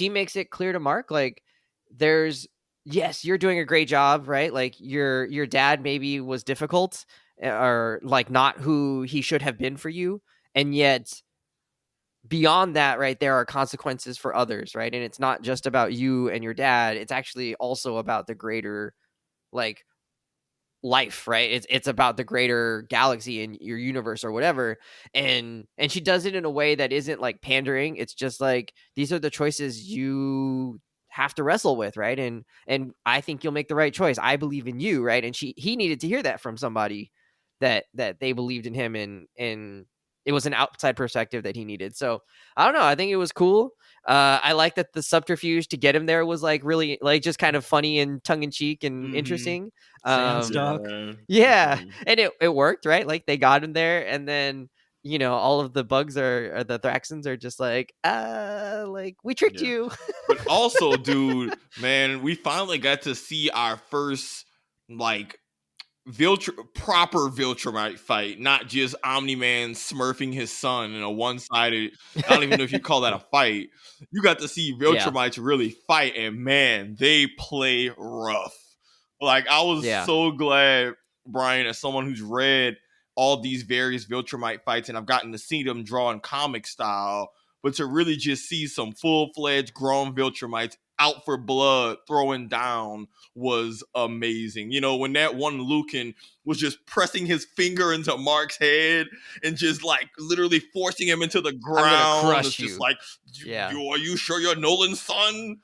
makes it clear to Mark, like, yes, you're doing a great job, right? Like your dad maybe was difficult or like not who he should have been for you, and yet beyond that, right, there are consequences for others, right? And it's not just about you and your dad. It's actually also about the greater, like, life, right? It's about the greater galaxy and your universe or whatever. And she does it in a way that isn't like pandering. It's just like, these are the choices you have to wrestle with, right? And I think you'll make the right choice. I believe in you, right? And he needed to hear that from somebody that they believed in him, and it was an outside perspective that he needed. So I don't know. I think it was cool. I like that the subterfuge to get him there was like really like just kind of funny and tongue in cheek and interesting. Dog. Yeah. And it worked, right? Like they got him there, and then all of the bugs or the Thraxans are just like we tricked you. But also, dude, man, we finally got to see our first like proper Viltrumite fight, not just Omni-Man smurfing his son in a one-sided. I don't even know if you call that a fight. You got to see Viltrumites really fight, and man, they play rough. Like, I was so glad, Brian, as someone who's read all these various Viltrumite fights, and I've gotten to see them draw in comic style, but to really just see some full-fledged grown Viltrumites out for blood throwing down was amazing. When that one Lucan was just pressing his finger into Mark's head and just like literally forcing him into the ground. Crush you. Just like, are you sure you're Nolan's son?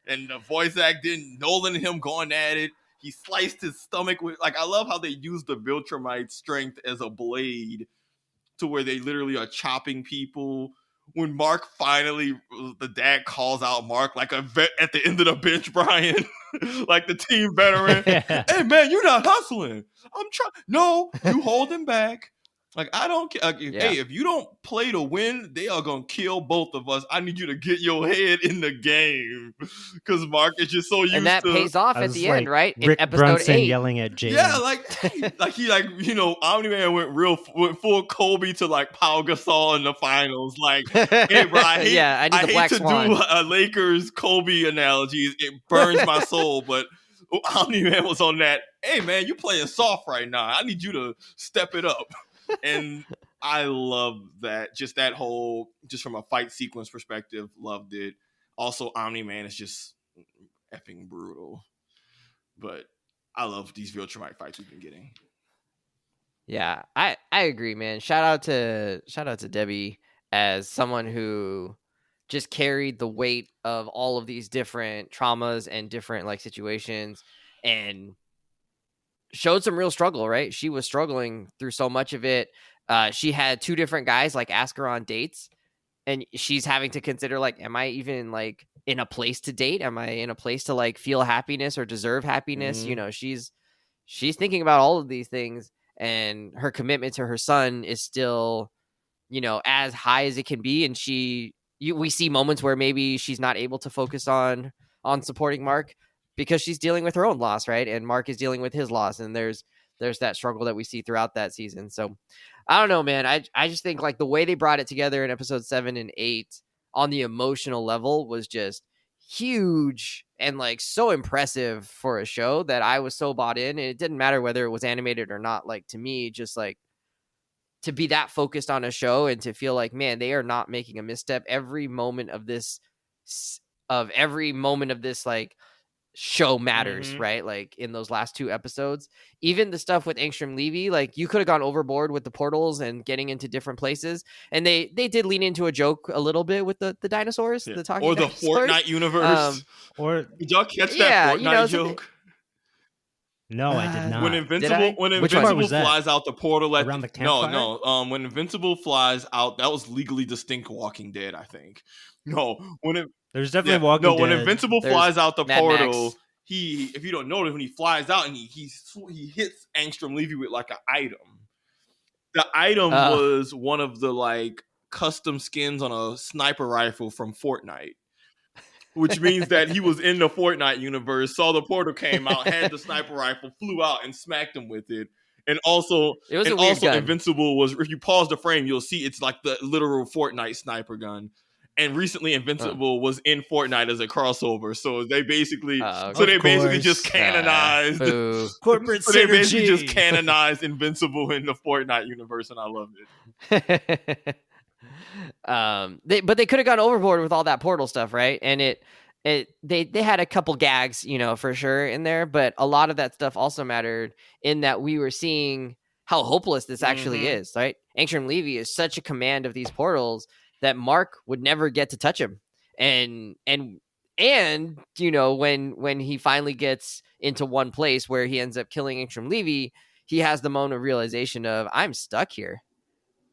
And the voice acting, Nolan and him going at it. He sliced his stomach with, like, I love how they use the Viltrumite strength as a blade to where they literally are chopping people. When Mark finally, the dad calls out Mark like a vet at the end of the bench, Brian, like the team veteran. Hey, man, you're not hustling. I'm trying. No, you hold him back. Like, I don't care. Hey, if you don't play to win, they are going to kill both of us. I need you to get your head in the game. Because Mark is just so used to. And that pays off at the end, right? Rick in episode Brunson 8. Yelling at Jay. Yeah, Omni-Man went full Kobe to like Pau Gasol in the finals. Like, hey, bro, I hate to do a Lakers Kobe analogy. It burns my soul, but Omni-Man was on that. Hey, man, you playing soft right now. I need you to step it up. And I love that. Just that whole, just from a fight sequence perspective, loved it. Also, Omni-Man is just effing brutal. But I love these Viltrumite fights we've been getting. Yeah, I agree, man. Shout out to Debbie as someone who just carried the weight of all of these different traumas and different like situations and showed some real struggle, right? She was struggling through so much of it. She had 2 different guys like ask her on dates, and she's having to consider like, am I even like in a place to date? Am I in a place to like feel happiness or deserve happiness? Mm-hmm. She's thinking about all of these things, and her commitment to her son is still, as high as it can be. And we see moments where maybe she's not able to focus on supporting Mark because she's dealing with her own loss, right? And Mark is dealing with his loss, and there's that struggle that we see throughout that season. So I don't know, man. I just think like the way they brought it together in episode 7 and 8 on the emotional level was just huge and like so impressive for a show that I was so bought in. And it didn't matter whether it was animated or not. Like, to me, just like to be that focused on a show and to feel like, man, they are not making a misstep. Every moment of this like show matters, right? Like in those last 2 episodes, even the stuff with Angstrom Levy, like you could have gone overboard with the portals and getting into different places, and they did lean into a joke a little bit with the dinosaurs, the talking or the dinosaurs. Fortnite universe. Or did y'all catch that Fortnite joke? No, I did not. When Invincible flies out the portal around the campfire? When Invincible flies out, that was legally distinct Walking Dead, I think. No, there's definitely Walking Dead. When Invincible flies out the Mad portal, Max. if you don't notice, when he flies out and he hits Angstrom Levy with like an item. The item was one of the like custom skins on a sniper rifle from Fortnite. Which means that he was in the Fortnite universe, saw the portal came out, had the sniper rifle, flew out and smacked him with it. And also, Invincible was, if you pause the frame, you'll see it's like the literal Fortnite sniper gun. And recently, Invincible was in Fortnite as a crossover. So they basically, just canonized corporate synergy. So they basically just canonized Invincible in the Fortnite universe, and I loved it. But they could have gone overboard with all that portal stuff, right? And they had a couple gags, you know, for sure in there, but a lot of that stuff also mattered in that we were seeing how hopeless this actually is, right? Angstrom Levy is such a command of these portals that Mark would never get to touch him. And you know, when he finally gets into one place where he ends up killing Angstrom Levy, he has the moment of realization of, I'm stuck here.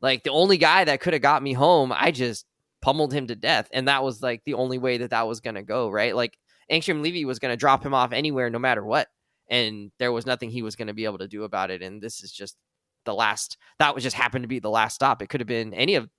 Like, the only guy that could have got me home, I just pummeled him to death. And that was like the only way that was going to go, right? Like, Angstrom Levy was going to drop him off anywhere, no matter what. And there was nothing he was going to be able to do about it. And this is just that just happened to be the last stop. It could have been any of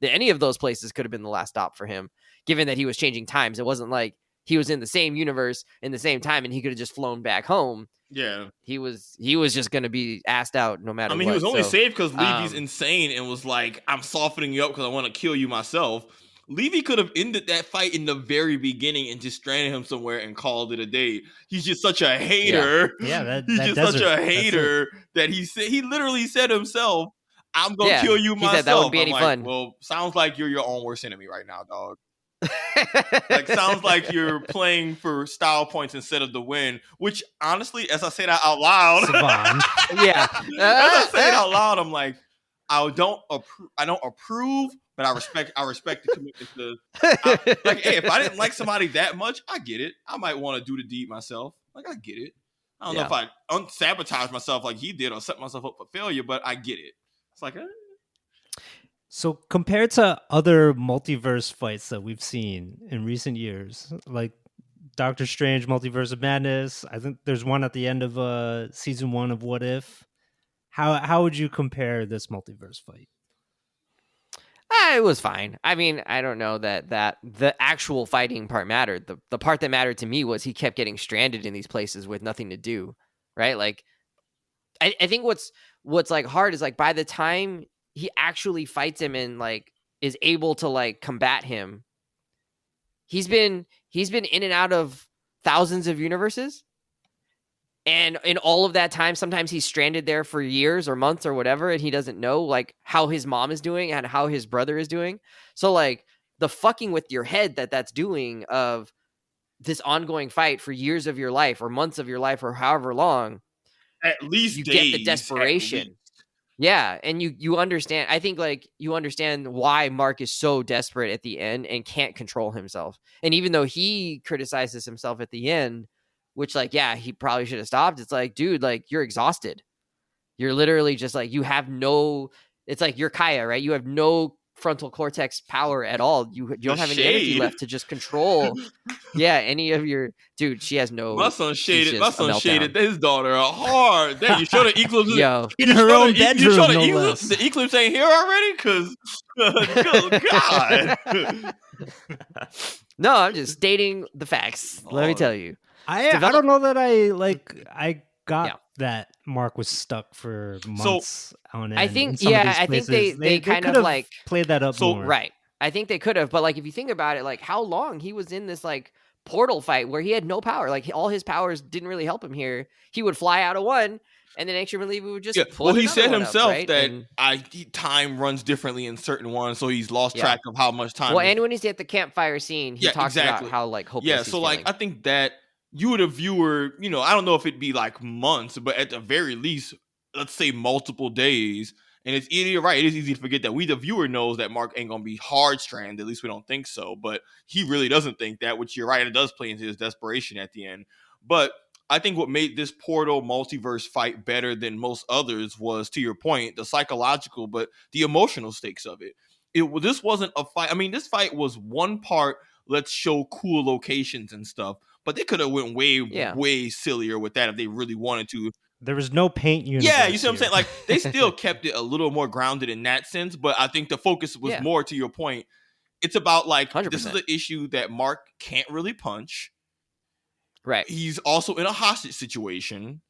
those places could have been the last stop for him, given that he was changing times. It wasn't like he was in the same universe in the same time and he could have just flown back home. Yeah, he was just going to be asked out no matter what. I mean, he was only saved because Levy's insane and was like, I'm softening you up because I want to kill you myself. Levy could have ended that fight in the very beginning and just stranded him somewhere and called it a day. He's just such a hater. Yeah, he's just such a hater that he literally said himself, I'm going to kill you myself. He said that wouldn't be any fun. Well, sounds like you're your own worst enemy right now, dog. Like, sounds like you're playing for style points instead of the win, which honestly, as I say that out loud, Savon. Yeah. As I say it out loud, I'm like, I don't approve, but I respect the commitment to like, hey, if I didn't like somebody that much, I get it. I might want to do the deed myself. Like, I get it. I don't know if I sabotage myself like he did or set myself up for failure, but I get it. It's like, So compared to other multiverse fights that we've seen in recent years, like Doctor Strange Multiverse of Madness, I think there's one at the end of season 1 of What If. How would you compare this multiverse fight? It was fine. I mean, I don't know that the actual fighting part mattered. The part that mattered to me was he kept getting stranded in these places with nothing to do, right? Like, I think what's like hard is like by the time he actually fights him and like is able to like combat him, he's been in and out of thousands of universes. And in all of that time, sometimes he's stranded there for years or months or whatever, and he doesn't know like how his mom is doing and how his brother is doing. So like the fucking with your head that's doing of this ongoing fight for years of your life or months of your life or however long, at least you days, get the desperation. Yeah, and you understand. I think like you understand why Mark is so desperate at the end and can't control himself. And even though he criticizes himself at the end, which like, yeah, he probably should have stopped. It's like, dude, like you're exhausted. You're literally just like, you have no, it's like you're Kaya, right? You have no frontal cortex power at all. You don't have any energy left to just control. Yeah, any of your, dude, she has no. My son shaded his daughter hard. Damn, you show the eclipse in her own bedroom. The eclipse ain't here already? Because, good God. No, I'm just stating the facts. Let me tell you. I don't know that I got that Mark was stuck for months on end. I think they kind of like played that up more. Right. I think they could have, but like if you think about it, like how long he was in this like portal fight where he had no power. Like all his powers didn't really help him here. He would fly out of one, and then Angstrom and Levy would just pull well, he said himself up, right? that time runs differently in certain ones, so he's lost track of how much time. Well, and when he's at the campfire scene, he talks about how like hopeless. So like I think that you would a viewer, I don't know if it'd be like months, but at the very least, let's say multiple days. And it's you're right. It is easy to forget that the viewer knows that Mark ain't gonna be hard stranded. At least we don't think so. But he really doesn't think that, which you're right. It does play into his desperation at the end. But I think what made this Portal multiverse fight better than most others was, to your point, the psychological, but the emotional stakes of it. This wasn't a fight. I mean, this fight was one part. Let's show cool locations and stuff. But they could have went way sillier with that if they really wanted to. There was no paint universe. Yeah, you see what I'm saying? Like, they still kept it a little more grounded in that sense, but I think the focus was more, to your point. It's about, like, 100%. This is the issue that Mark can't really punch. Right. He's also in a hostage situation.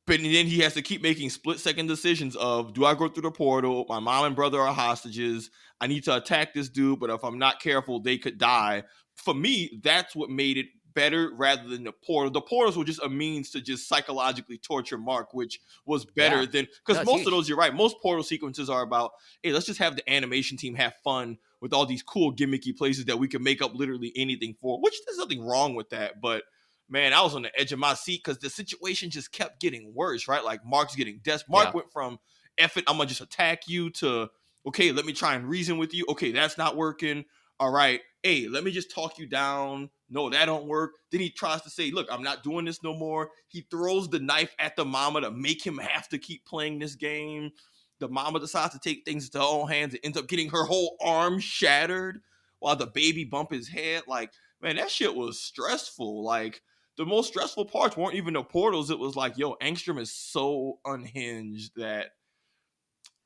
But then he has to keep making split-second decisions of, do I go through the portal? My mom and brother are hostages. I need to attack this dude, but if I'm not careful, they could die. For me, that's what made it better rather than the portal. The portals were just a means to just psychologically torture Mark, which was better than, because most of those, you're right, most portal sequences are about, hey, let's just have the animation team have fun with all these cool gimmicky places that we can make up literally anything for, which there's nothing wrong with that. But man, I was on the edge of my seat because the situation just kept getting worse, right? Like Mark's getting desperate. Mark went from F it, I'm gonna just attack you, to okay, let me try and reason with you. Okay, that's not working. All right, hey, let me just talk you down. No, that don't work. Then he tries to say, look, I'm not doing this no more. He throws the knife at the mama to make him have to keep playing this game. The mama decides to take things into her own hands and ends up getting her whole arm shattered while the baby bump his head. Like, man, that shit was stressful. Like, the most stressful parts weren't even the portals. It was like, yo, Angstrom is so unhinged that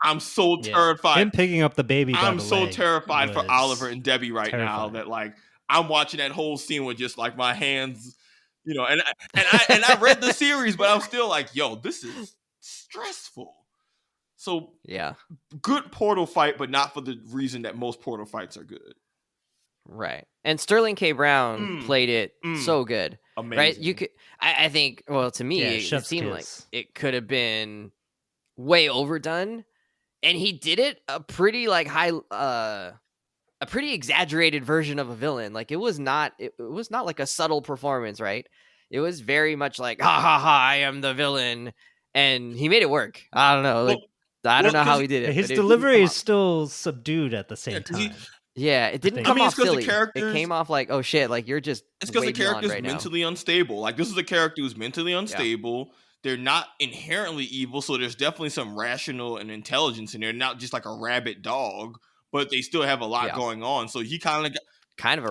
I'm so terrified. Him picking up the baby. I'm so terrified for Oliver and Debbie right now that, like, I'm watching that whole scene with just like my hands, and I read the series, but I'm still like, yo, this is stressful. So good portal fight, but not for the reason that most portal fights are good. Right. And Sterling K. Brown played it so good. Amazing. Right? You could, I think, well, to me, it seemed like it could have been way overdone. And he did it a pretty a pretty exaggerated version of a villain. Like, it was not like a subtle performance, right? It was very much like, ha ha ha, I am the villain. And he made it work. I don't know. I don't know how he did it. His delivery is still subdued at the same time. It didn't come off silly. It came off like, oh shit, like you're just. It's because the character's mentally unstable. Like, this is a character who's mentally unstable. Yeah. They're not inherently evil, so there's definitely some rational and intelligence in there. Not just like a rabid dog, but they still have a lot going on. So he kind of a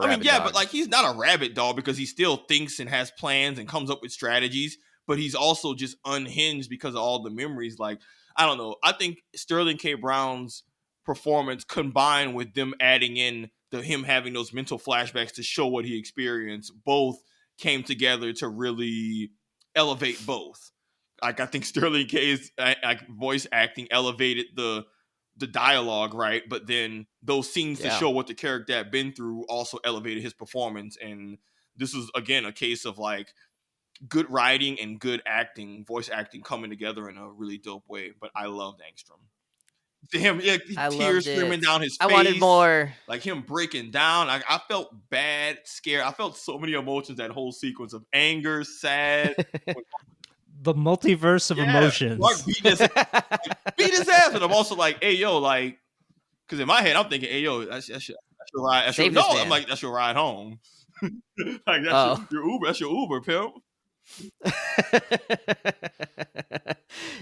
rabid dog. But like, he's not a rabid dog because he still thinks and has plans and comes up with strategies. But he's also just unhinged because of all the memories. Like, I don't know. I think Sterling K. Brown's performance, combined with them adding in him having those mental flashbacks to show what he experienced, both came together to really elevate both. Like, I think Sterling K's voice acting elevated the dialogue, right? But then those scenes to show what the character had been through also elevated his performance. And this is, again, a case of like good writing and good acting, voice acting coming together in a really dope way. But I loved Angstrom. To him, tears streaming down his face. I wanted more. Like him breaking down. I felt bad, scared. I felt so many emotions, that whole sequence of anger, sad. The multiverse of emotions. Mark beat his ass. And I'm also like, hey, yo, like, because in my head, I'm thinking, hey, yo, that's your ride. I'm like, that's your ride home. Like, that's your Uber. That's your Uber, pimp.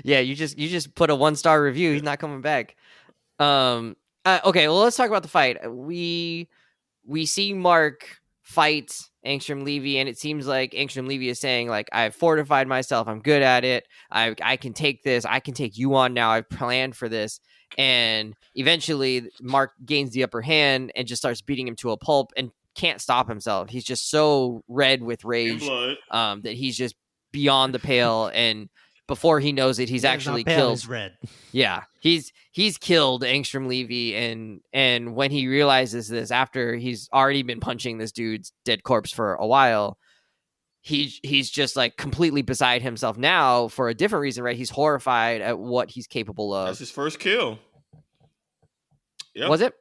Yeah, you just put a 1-star review. He's not coming back. Okay, well, let's talk about the fight. We see Mark fight Angstrom Levy, and it seems like Angstrom Levy is saying, like, I've fortified myself, I'm good at it, I can take this, I can take you on now, I've planned for this. And eventually Mark gains the upper hand and just starts beating him to a pulp and can't stop himself. He's just so red with rage that he's just beyond the pale. And before he knows it, he's actually killed. Red. Yeah, he's killed Angstrom Levy, and when he realizes this, after he's already been punching this dude's dead corpse for a while, he's just like completely beside himself now for a different reason, right? He's horrified at what he's capable of. That's his first kill. Yep. Was it?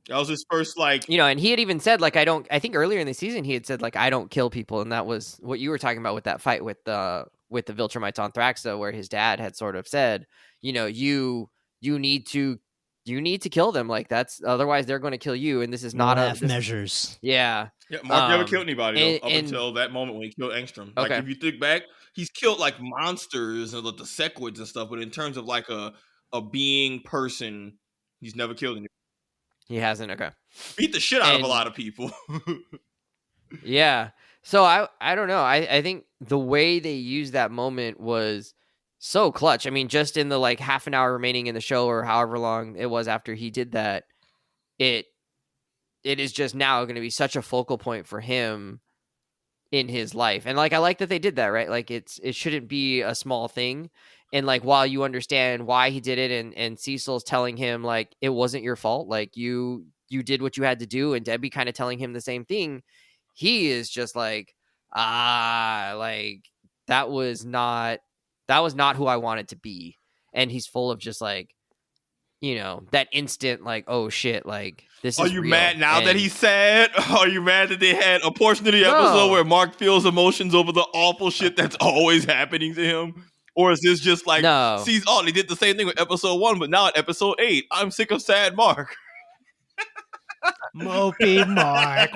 That was his first, like, and he had even said, like, I think earlier in the season he had said, like, I don't kill people, and that was what you were talking about with that fight with the Viltrumites on Thraxa, where his dad had sort of said, you need to kill them, like, that's, otherwise they're going to kill you, and this is not measures. Yeah, Mark never killed anybody though, up until that moment when he killed Angstrom. Like, if you think back, he's killed like monsters and the Sequids and stuff, but in terms of like a being person, he's never killed anybody. He hasn't. Okay. Beat the shit out of a lot of people. Yeah. So I don't know. I think the way they used that moment was so clutch. I mean, just in the like half an hour remaining in the show, or however long it was after he did that, it is just now going to be such a focal point for him in his life. And like, I like that they did that, right? Like, it shouldn't be a small thing. And like, while you understand why he did it, and Cecil's telling him like, it wasn't your fault, like you did what you had to do, and Debbie kind of telling him the same thing, he is just like, like, that was not who I wanted to be. And he's full of just like, that instant like, oh shit, like, this is Are you real. mad now that he's sad? Are you mad that they had a portion of the episode where Mark feels emotions over the awful shit that's always happening to him? Or is this just like, sees, they did the same thing with episode 1, but now at episode 8, I'm sick of sad Mark. Mopey Mark.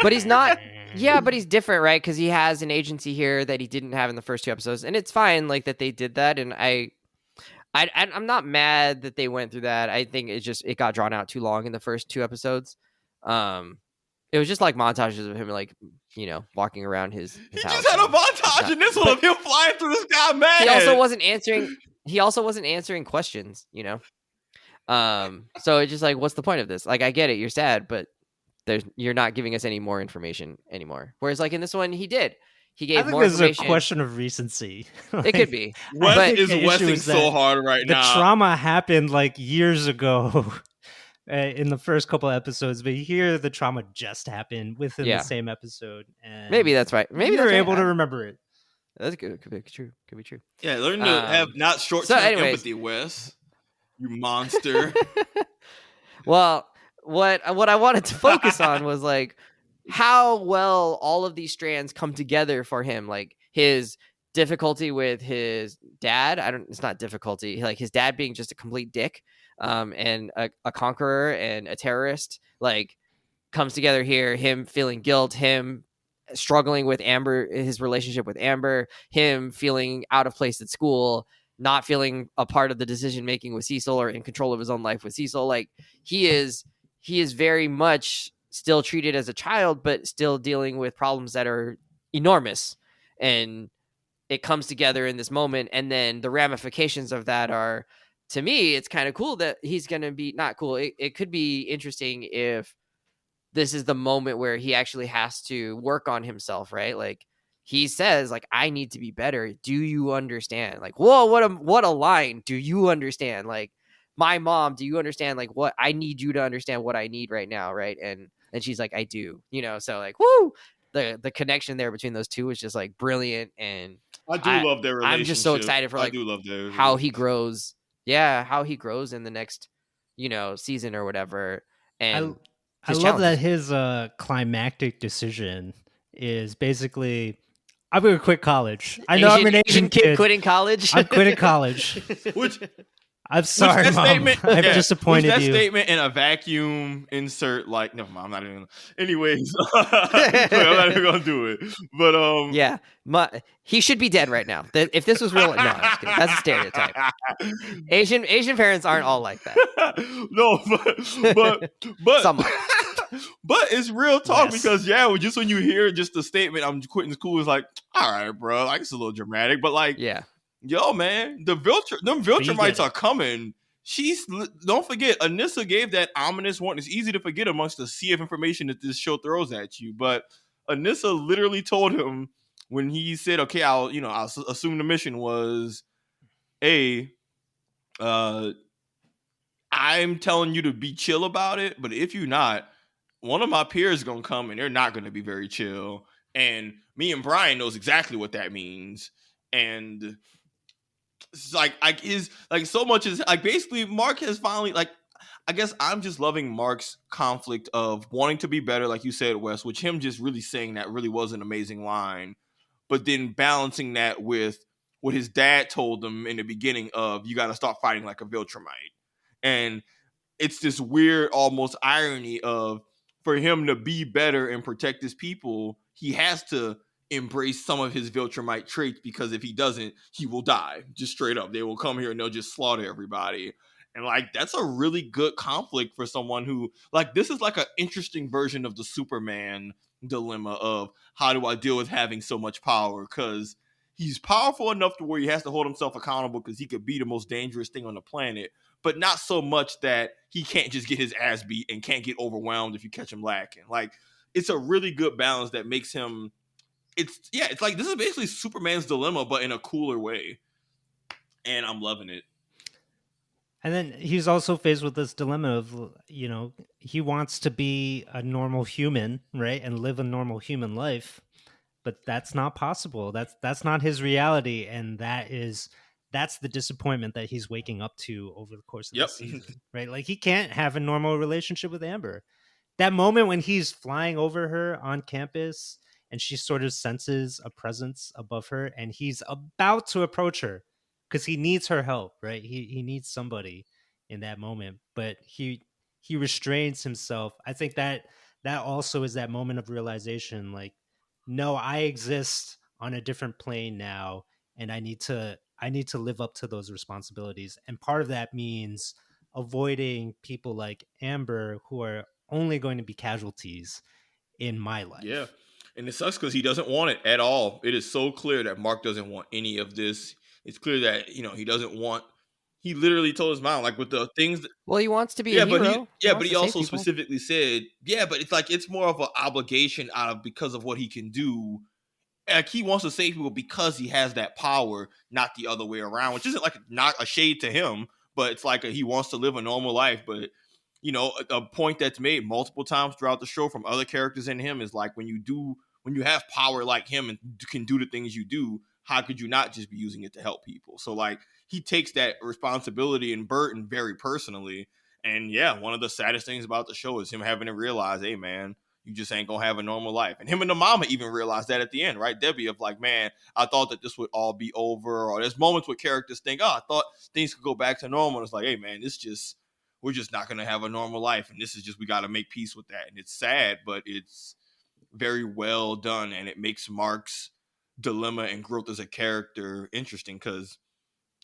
But he's not. Yeah, but he's different, right? Because he has an agency here that he didn't have in the first 2 episodes, and it's fine, like, that they did that. And I'm not mad that they went through that. I think it got drawn out too long in the first 2 episodes. It was just like montages of him, like, walking around his he house. Just had a montage in this one of him flying through the sky, man. He also wasn't answering questions, So it's just like, what's the point of this? Like, I get it, you're sad, but you're not giving us any more information anymore. Whereas, like, in this one, he did. He gave more information. It's a question of recency. It could be. Wes is Westing so hard right now. The trauma happened like years ago. In the first couple episodes, but here the trauma just happened within the same episode, and maybe that's right. Maybe you're able to remember it. That's good. Could be true. Yeah, learn to have not short-term empathy, Wes. You monster. Well, what I wanted to focus on was like how well all of these strands come together for him. Like his difficulty with his dad. It's not difficulty. Like his dad being just a complete dick. And a conqueror and a terrorist, like, comes together here. Him feeling guilt, him struggling with Amber, his relationship with Amber, him feeling out of place at school, not feeling a part of the decision making with Cecil or in control of his own life with Cecil. Like, he is very much still treated as a child, but still dealing with problems that are enormous. And it comes together in this moment, and then the ramifications of that are, to me, it's kind of cool that he's going to be not cool. It could be interesting if this is the moment where he actually has to work on himself, right? Like, he says, like, I need to be better. Do you understand? Like, whoa, what a line. Do you understand? Like, my mom, do you understand? Like, what I need you to understand what I need right now, right? And she's like, I do, so like, woo, the connection there between those two is just like brilliant. And I do love their relationship. I'm just so excited for like how he grows. Yeah, how he grows in the next, season or whatever. And I love that his climactic decision is basically, I'm going to quit college. I know I'm an Asian kid quitting college. I'm quitting college. I'm sorry, Mom. I've disappointed that you. That statement in a vacuum insert, like, no, I'm not even. Anyways, I'm not even gonna do it. But he should be dead right now. If this was real, no, I'm just kidding. That's a stereotype. Asian parents aren't all like that. No, but some. But it's real talk because just when you hear just the statement, I'm quitting school, is like, all right, bro, like, it's a little dramatic, but like, yo, man, them Viltrumites are coming. Don't forget, Anissa gave that ominous warning. It's easy to forget amongst the sea of information that this show throws at you, but Anissa literally told him, when he said, okay, I'll assume the mission was, I'm telling you to be chill about it, but if you're not, one of my peers is going to come and they're not going to be very chill. And me and Brian knows exactly what that means. And it's like so much is like basically Mark has finally like, I guess I'm just loving Mark's conflict of wanting to be better, like you said, Wes, which him just really saying that really was an amazing line. But then balancing that with what his dad told him in the beginning of, you got to start fighting like a Viltrumite. And it's this weird almost irony of, for him to be better and protect his people, he has to embrace some of his Viltrumite traits, because if he doesn't, he will die. Just straight up. They will come here and they'll just slaughter everybody. And like, that's a really good conflict for someone who, like, this is like an interesting version of the Superman dilemma of, how do I deal with having so much power? Because he's powerful enough to where he has to hold himself accountable, because he could be the most dangerous thing on the planet, but not so much that he can't just get his ass beat and can't get overwhelmed if you catch him lacking. Like, it's a really good balance that makes him, it's like, this is basically Superman's dilemma, but in a cooler way. And I'm loving it. And then he's also faced with this dilemma of, you know, he wants to be a normal human, right? And live a normal human life, but that's not possible. That's not his reality. And that's the disappointment that he's waking up to over the course of the season, right? Like, he can't have a normal relationship with Amber. That moment when he's flying over her on campus and she sort of senses a presence above her and he's about to approach her, because he needs her help, right? He needs somebody in that moment, but he restrains himself. I think that also is that moment of realization, like, no, I exist on a different plane now, and I need to live up to those responsibilities. And part of that means avoiding people like Amber, who are only going to be casualties in my life. Yeah. And it sucks because he doesn't want it at all. It is so clear that Mark doesn't want any of this. It's clear that, he doesn't want, he literally told his mom, like, with the things that, well, he wants to be a hero. But he also specifically said, but it's like, it's more of an obligation because of what he can do. Like, he wants to save people because he has that power, not the other way around, which isn't like not a shade to him, but it's like he wants to live a normal life. But, a point that's made multiple times throughout the show from other characters in him is like, when you have power like him and can do the things you do, how could you not just be using it to help people? So like, he takes that responsibility and burden very personally. And yeah, one of the saddest things about the show is him having to realize, hey man, you just ain't gonna have a normal life. And him and the mama even realized that at the end, right? Debbie, of like, man, I thought that this would all be over. Or there's moments where characters think, oh, I thought things could go back to normal. And it's like, hey man, we're just not gonna have a normal life. And this is just, we gotta make peace with that. And it's sad, but it's very well done. And it makes Mark's dilemma and growth as a character interesting, because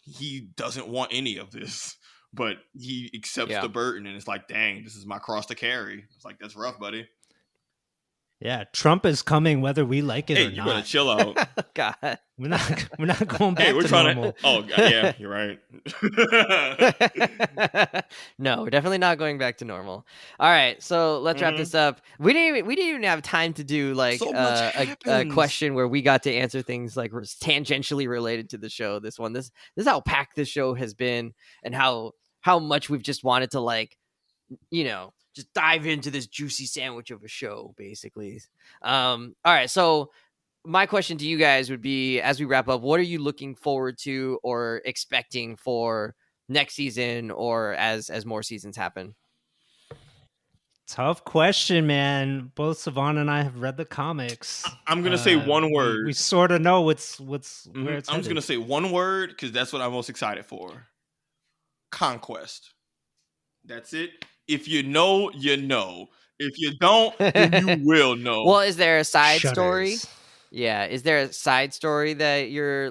he doesn't want any of this, but he accepts the burden, and it's like, dang, this is my cross to carry. It's like, that's rough, buddy. Yeah, Trump is coming whether we like it or not. You better chill out. God, we're not going back to normal. Yeah, you're right. No, we're definitely not going back to normal. All right, so let's wrap this up. We didn't even have time to do like a question where we got to answer things like tangentially related to the show. This is how packed this show has been, and how much we've just wanted to, like, just dive into this juicy sandwich of a show, basically. All right, so my question to you guys would be, as we wrap up, what are you looking forward to or expecting for next season, or as more seasons happen? Tough question, man. Both Savon and I have read the comics. I'm gonna say one word. We sort of know what's where it's I'm just gonna say one word, because that's what I'm most excited for. Conquest. That's it. If you know, you know. If you don't, then you will know. Well, is there a side story? Yeah, is there a side story that you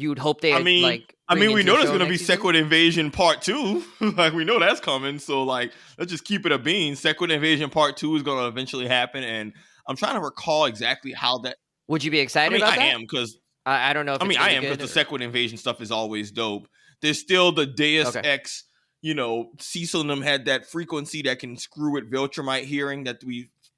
would hope they we know there's going to be Sequid Invasion Part 2. Like, we know that's coming. So, like, let's just keep it a bean. Sequid Invasion Part 2 is going to eventually happen. And I'm trying to recall exactly how that... Would you be excited about that? I am, because... I don't know if I am, because the Sequid Invasion stuff is always dope. There's still the Deus Ex... Cecil and them had that frequency that can screw with Viltrumite hearing that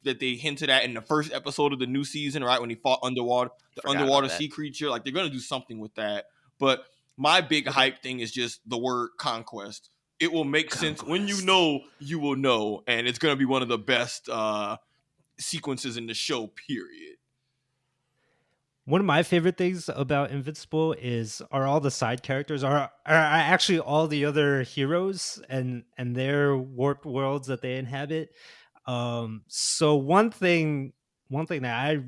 that they hinted at in the first episode of the new season, right? When he fought the underwater sea creature. Like, they're going to do something with that. But my big hype thing is just the word conquest. It will make sense when you know, you will know. And it's going to be one of the best sequences in the show, period. One of my favorite things about Invincible are all the side characters, are actually all the other heroes and their warped worlds that they inhabit. So one thing that I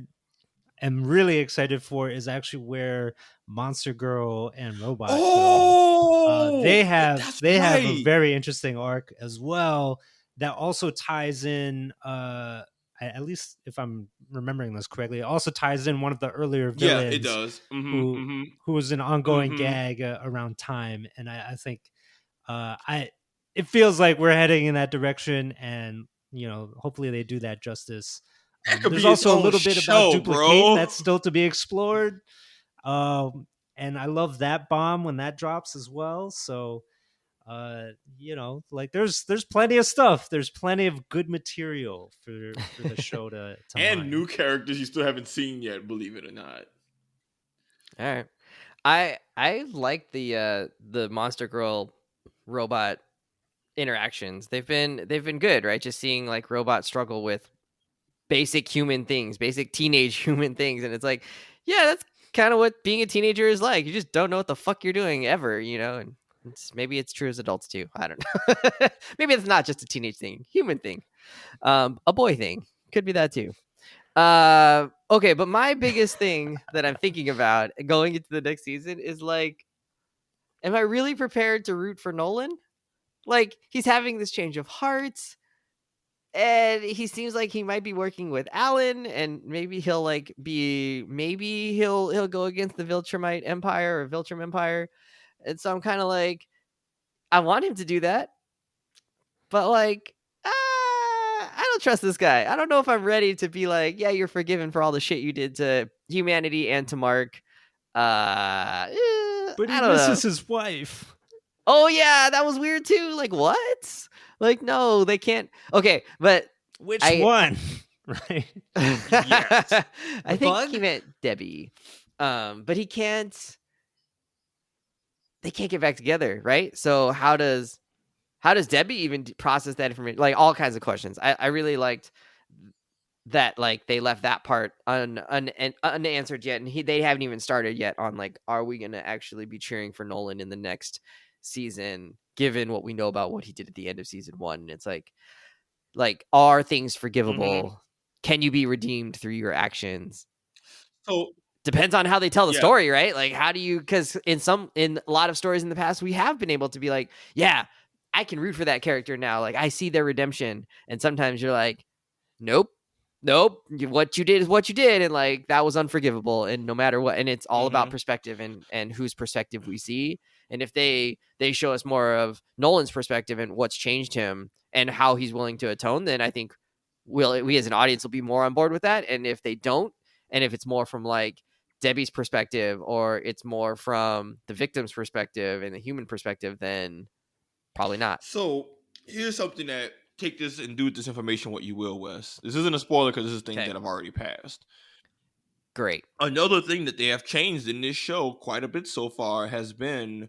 am really excited for is actually where Monster Girl and Robot go. They have a very interesting arc as well that also ties in at least if I'm remembering this correctly, it also ties in one of the earlier villains. Yeah, it does. Who was an ongoing gag around time, and I think it feels like we're heading in that direction, and hopefully they do that justice. There's also a little bit about duplicate that's still to be explored, and I love that bomb when that drops as well. So like there's plenty of stuff. There's plenty of good material for the show to and mine. New characters you still haven't seen yet, believe it or not. All right, I like the Monster Girl Robot interactions. They've been good, right? Just seeing like Robot struggle with basic human things, basic teenage human things, and it's like, yeah, that's kind of what being a teenager is like. You just don't know what the fuck you're doing ever, and maybe it's true as adults too. I don't know. Maybe it's not just a teenage thing, human thing, a boy thing. Could be that too. Okay, but my biggest thing that I'm thinking about going into the next season is like, am I really prepared to root for Nolan? Like, he's having this change of hearts, and he seems like he might be working with Alan, and maybe he'll go against the Viltrumite Empire or Viltrum Empire. And so I'm kind of like, I want him to do that, but like, I don't trust this guy. I don't know if I'm ready to be like, yeah, you're forgiven for all the shit you did to humanity and to Mark. But he misses his wife. Oh yeah, that was weird too. Like, what? Like, no, they can't. Okay, but which one? Right? Yes. I think he meant Debbie. But he can't. They can't get back together, right? So how does Debbie even process that information? Like, all kinds of questions. I really liked that. Like, they left that part unanswered yet, and they haven't even started yet on like, are we going to actually be cheering for Nolan in the next season, given what we know about what he did at the end of season 1? And it's like, are things forgivable? Can you be redeemed through your actions? So depends on how they tell the story, right? Like, how do you, because in a lot of stories in the past, we have been able to be like, yeah, I can root for that character now. Like, I see their redemption. And sometimes you're like, nope, what you did is what you did, and like, that was unforgivable, and no matter what. And it's all about perspective and whose perspective we see. And if they show us more of Nolan's perspective and what's changed him and how he's willing to atone, then I think we as an audience will be more on board with that. And if they don't, and if it's more from like Debbie's perspective, or it's more from the victim's perspective and the human perspective, then probably not. So here's something that, take this and do with this information what you will, Wes. This isn't a spoiler because this is things that have already passed. Great. Another thing that they have changed in this show quite a bit so far has been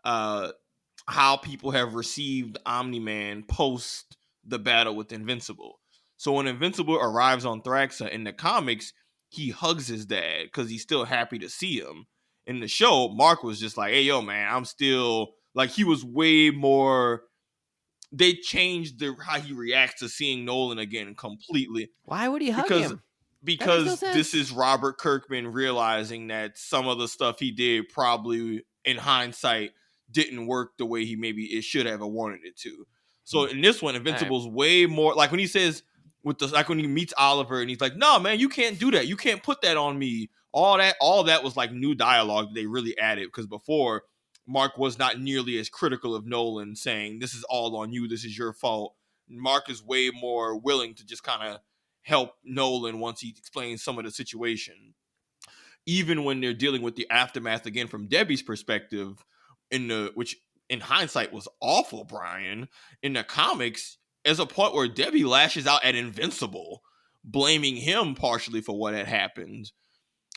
how people have received Omni-Man post the battle with Invincible. So when Invincible arrives on Thraxa in the comics, he hugs his dad because he's still happy to see him. In the show, Mark was just like, hey, yo, man, I'm still... Like, he was way more... They changed how he reacts to seeing Nolan again completely. Why would he hug him? Because this is Robert Kirkman realizing that some of the stuff he did probably, in hindsight, didn't work the way it should have or wanted it to. So in this one, Invincible's way more... Like, when he says... like when he meets Oliver and he's like, no, man, you can't do that. You can't put that on me. All that was like new dialogue that they really added, because before, Mark was not nearly as critical of Nolan, saying this is all on you, this is your fault. Mark is way more willing to just kind of help Nolan once he explains some of the situation. Even when they're dealing with the aftermath again from Debbie's perspective, which in hindsight was awful, Brian. In the comics, there's a point where Debbie lashes out at Invincible. blaming him partially for what had happened.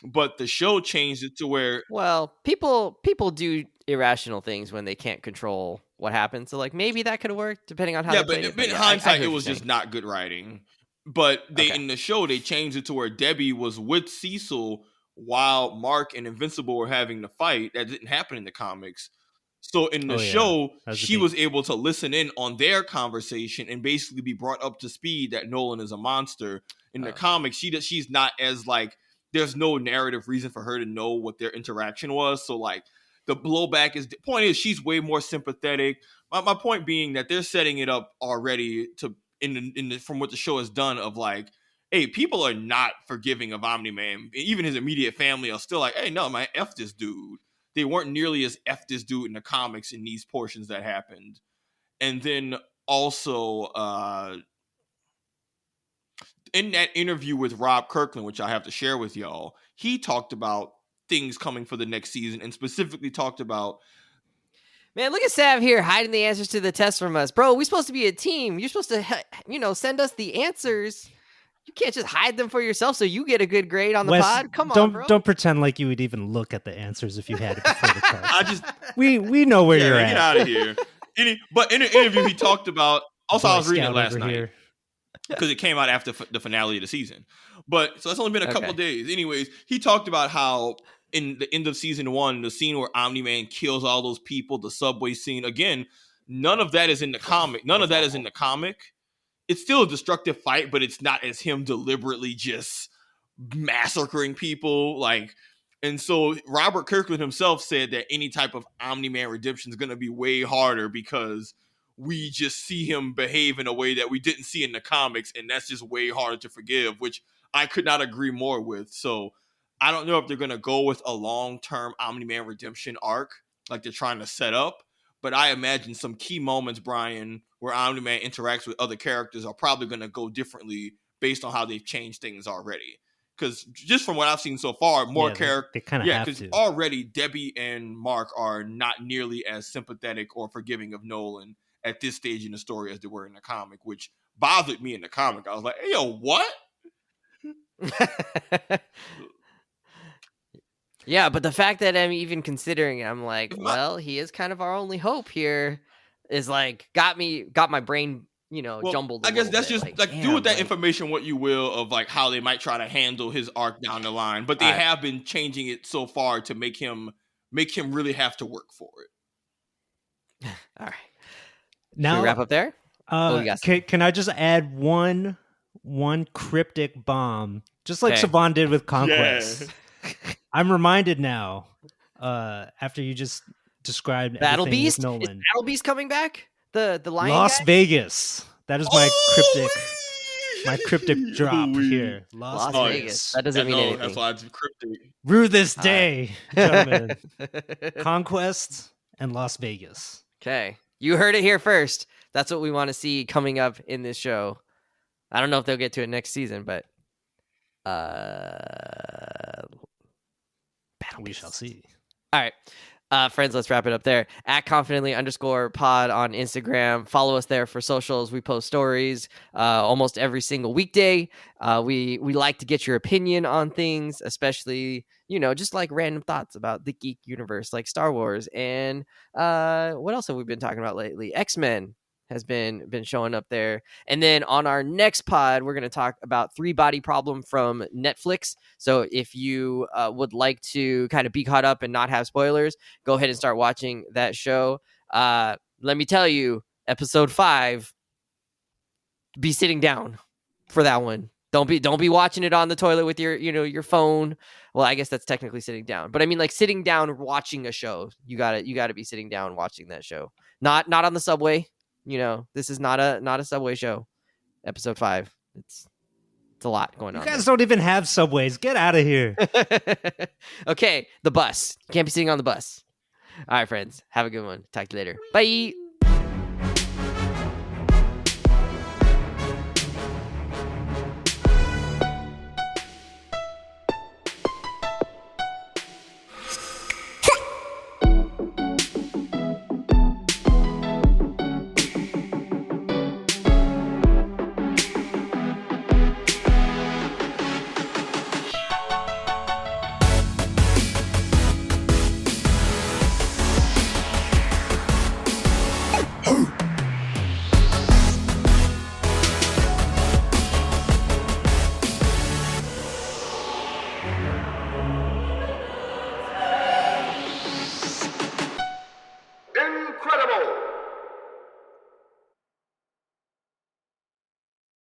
But the show changed it to where, well, people do irrational things when they can't control what happens. So like maybe that could have worked depending on how. Yeah, they played it. But in hindsight, it was just not good writing. But in the show they changed it to where Debbie was with Cecil while Mark and Invincible were having the fight. That didn't happen in the comics. So in the show, she was able to listen in on their conversation and basically be brought up to speed that Nolan is a monster. In the comics, she's not as like, there's no narrative reason for her to know what their interaction was. So like the blowback is, the point is she's way more sympathetic. My point being that they're setting it up already to from what the show has done of like, hey, people are not forgiving of Omni-Man. Even his immediate family are still like, hey, no, man, F this dude. They weren't nearly as F this dude in the comics in these portions that happened. And then also in that interview with Rob Kirkland, which I have to share with y'all, he talked about things coming for the next season and specifically talked about, man, look at Sav here hiding the answers to the test from us. Bro, we're supposed to be a team. You're supposed to, send us the answers. You can't just hide them for yourself so you get a good grade on the pod. Come on, bro. Don't pretend like you would even look at the answers if you had it before the test. We know where you're at. Get out of here. But in an interview he talked about, also I was reading it last night because it came out after the finale of the season. But so it's only been a couple of days. Anyways, he talked about how in the end of season 1, the scene where Omni-Man kills all those people, the subway scene, again, none of that is in the comic. None of that is in the comic. It's still a destructive fight, but it's not as him deliberately just massacring people. And so Robert Kirkland himself said that any type of Omni-Man redemption is going to be way harder because we just see him behave in a way that we didn't see in the comics, and that's just way harder to forgive, which I could not agree more with. So I don't know if they're going to go with a long-term Omni-Man redemption arc like they're trying to set up, but I imagine some key moments, Brian, where Omni-Man interacts with other characters are probably going to go differently based on how they've changed things already. Because just from what I've seen so far, more characters... They kind of have to. Because already Debbie and Mark are not nearly as sympathetic or forgiving of Nolan at this stage in the story as they were in the comic, which bothered me in the comic. I was like, hey, yo, what? Yeah, but the fact that I'm even considering it, I'm like, well, he is kind of our only hope here, is like got my brain, jumbled. I guess that's just do with that information what you will of like how they might try to handle his arc down the line, but they have been changing it so far to make him really have to work for it. All right. Now can we wrap up there? Can I just add one cryptic bomb, just like Savon did with Conquest? Yeah. I'm reminded now, after you just described Battle Beast. Nolan. Is Battle Beast coming back? The lion Las guy? Vegas. That is my cryptic drop here. Las Vegas. That doesn't mean anything. That's why it's cryptic. Rue this day, gentlemen. Conquest and Las Vegas. Okay. You heard it here first. That's what we want to see coming up in this show. I don't know if they'll get to it next season, but we shall see. All right. Friends, let's wrap it up there. At @confidently_pod on Instagram. Follow us there for socials. We post stories almost every single weekday. We like to get your opinion on things, especially, just like random thoughts about the geek universe, like Star Wars. And what else have we been talking about lately? X-Men has been showing up there. And then on our next pod, we're going to talk about 3-Body Problem from Netflix. So if you would like to kind of be caught up and not have spoilers, go ahead and start watching that show. Let me tell you, episode 5, be sitting down for that one. Don't be watching it on the toilet with your phone. Well, I guess that's technically sitting down, but I mean like sitting down watching a show. You gotta be sitting down watching that show. Not on the subway. This is not a subway show. Episode 5. It's a lot going on. You guys don't even have subways. Get out of here. Okay, the bus. You can't be sitting on the bus. All right, friends. Have a good one. Talk to you later. Bye.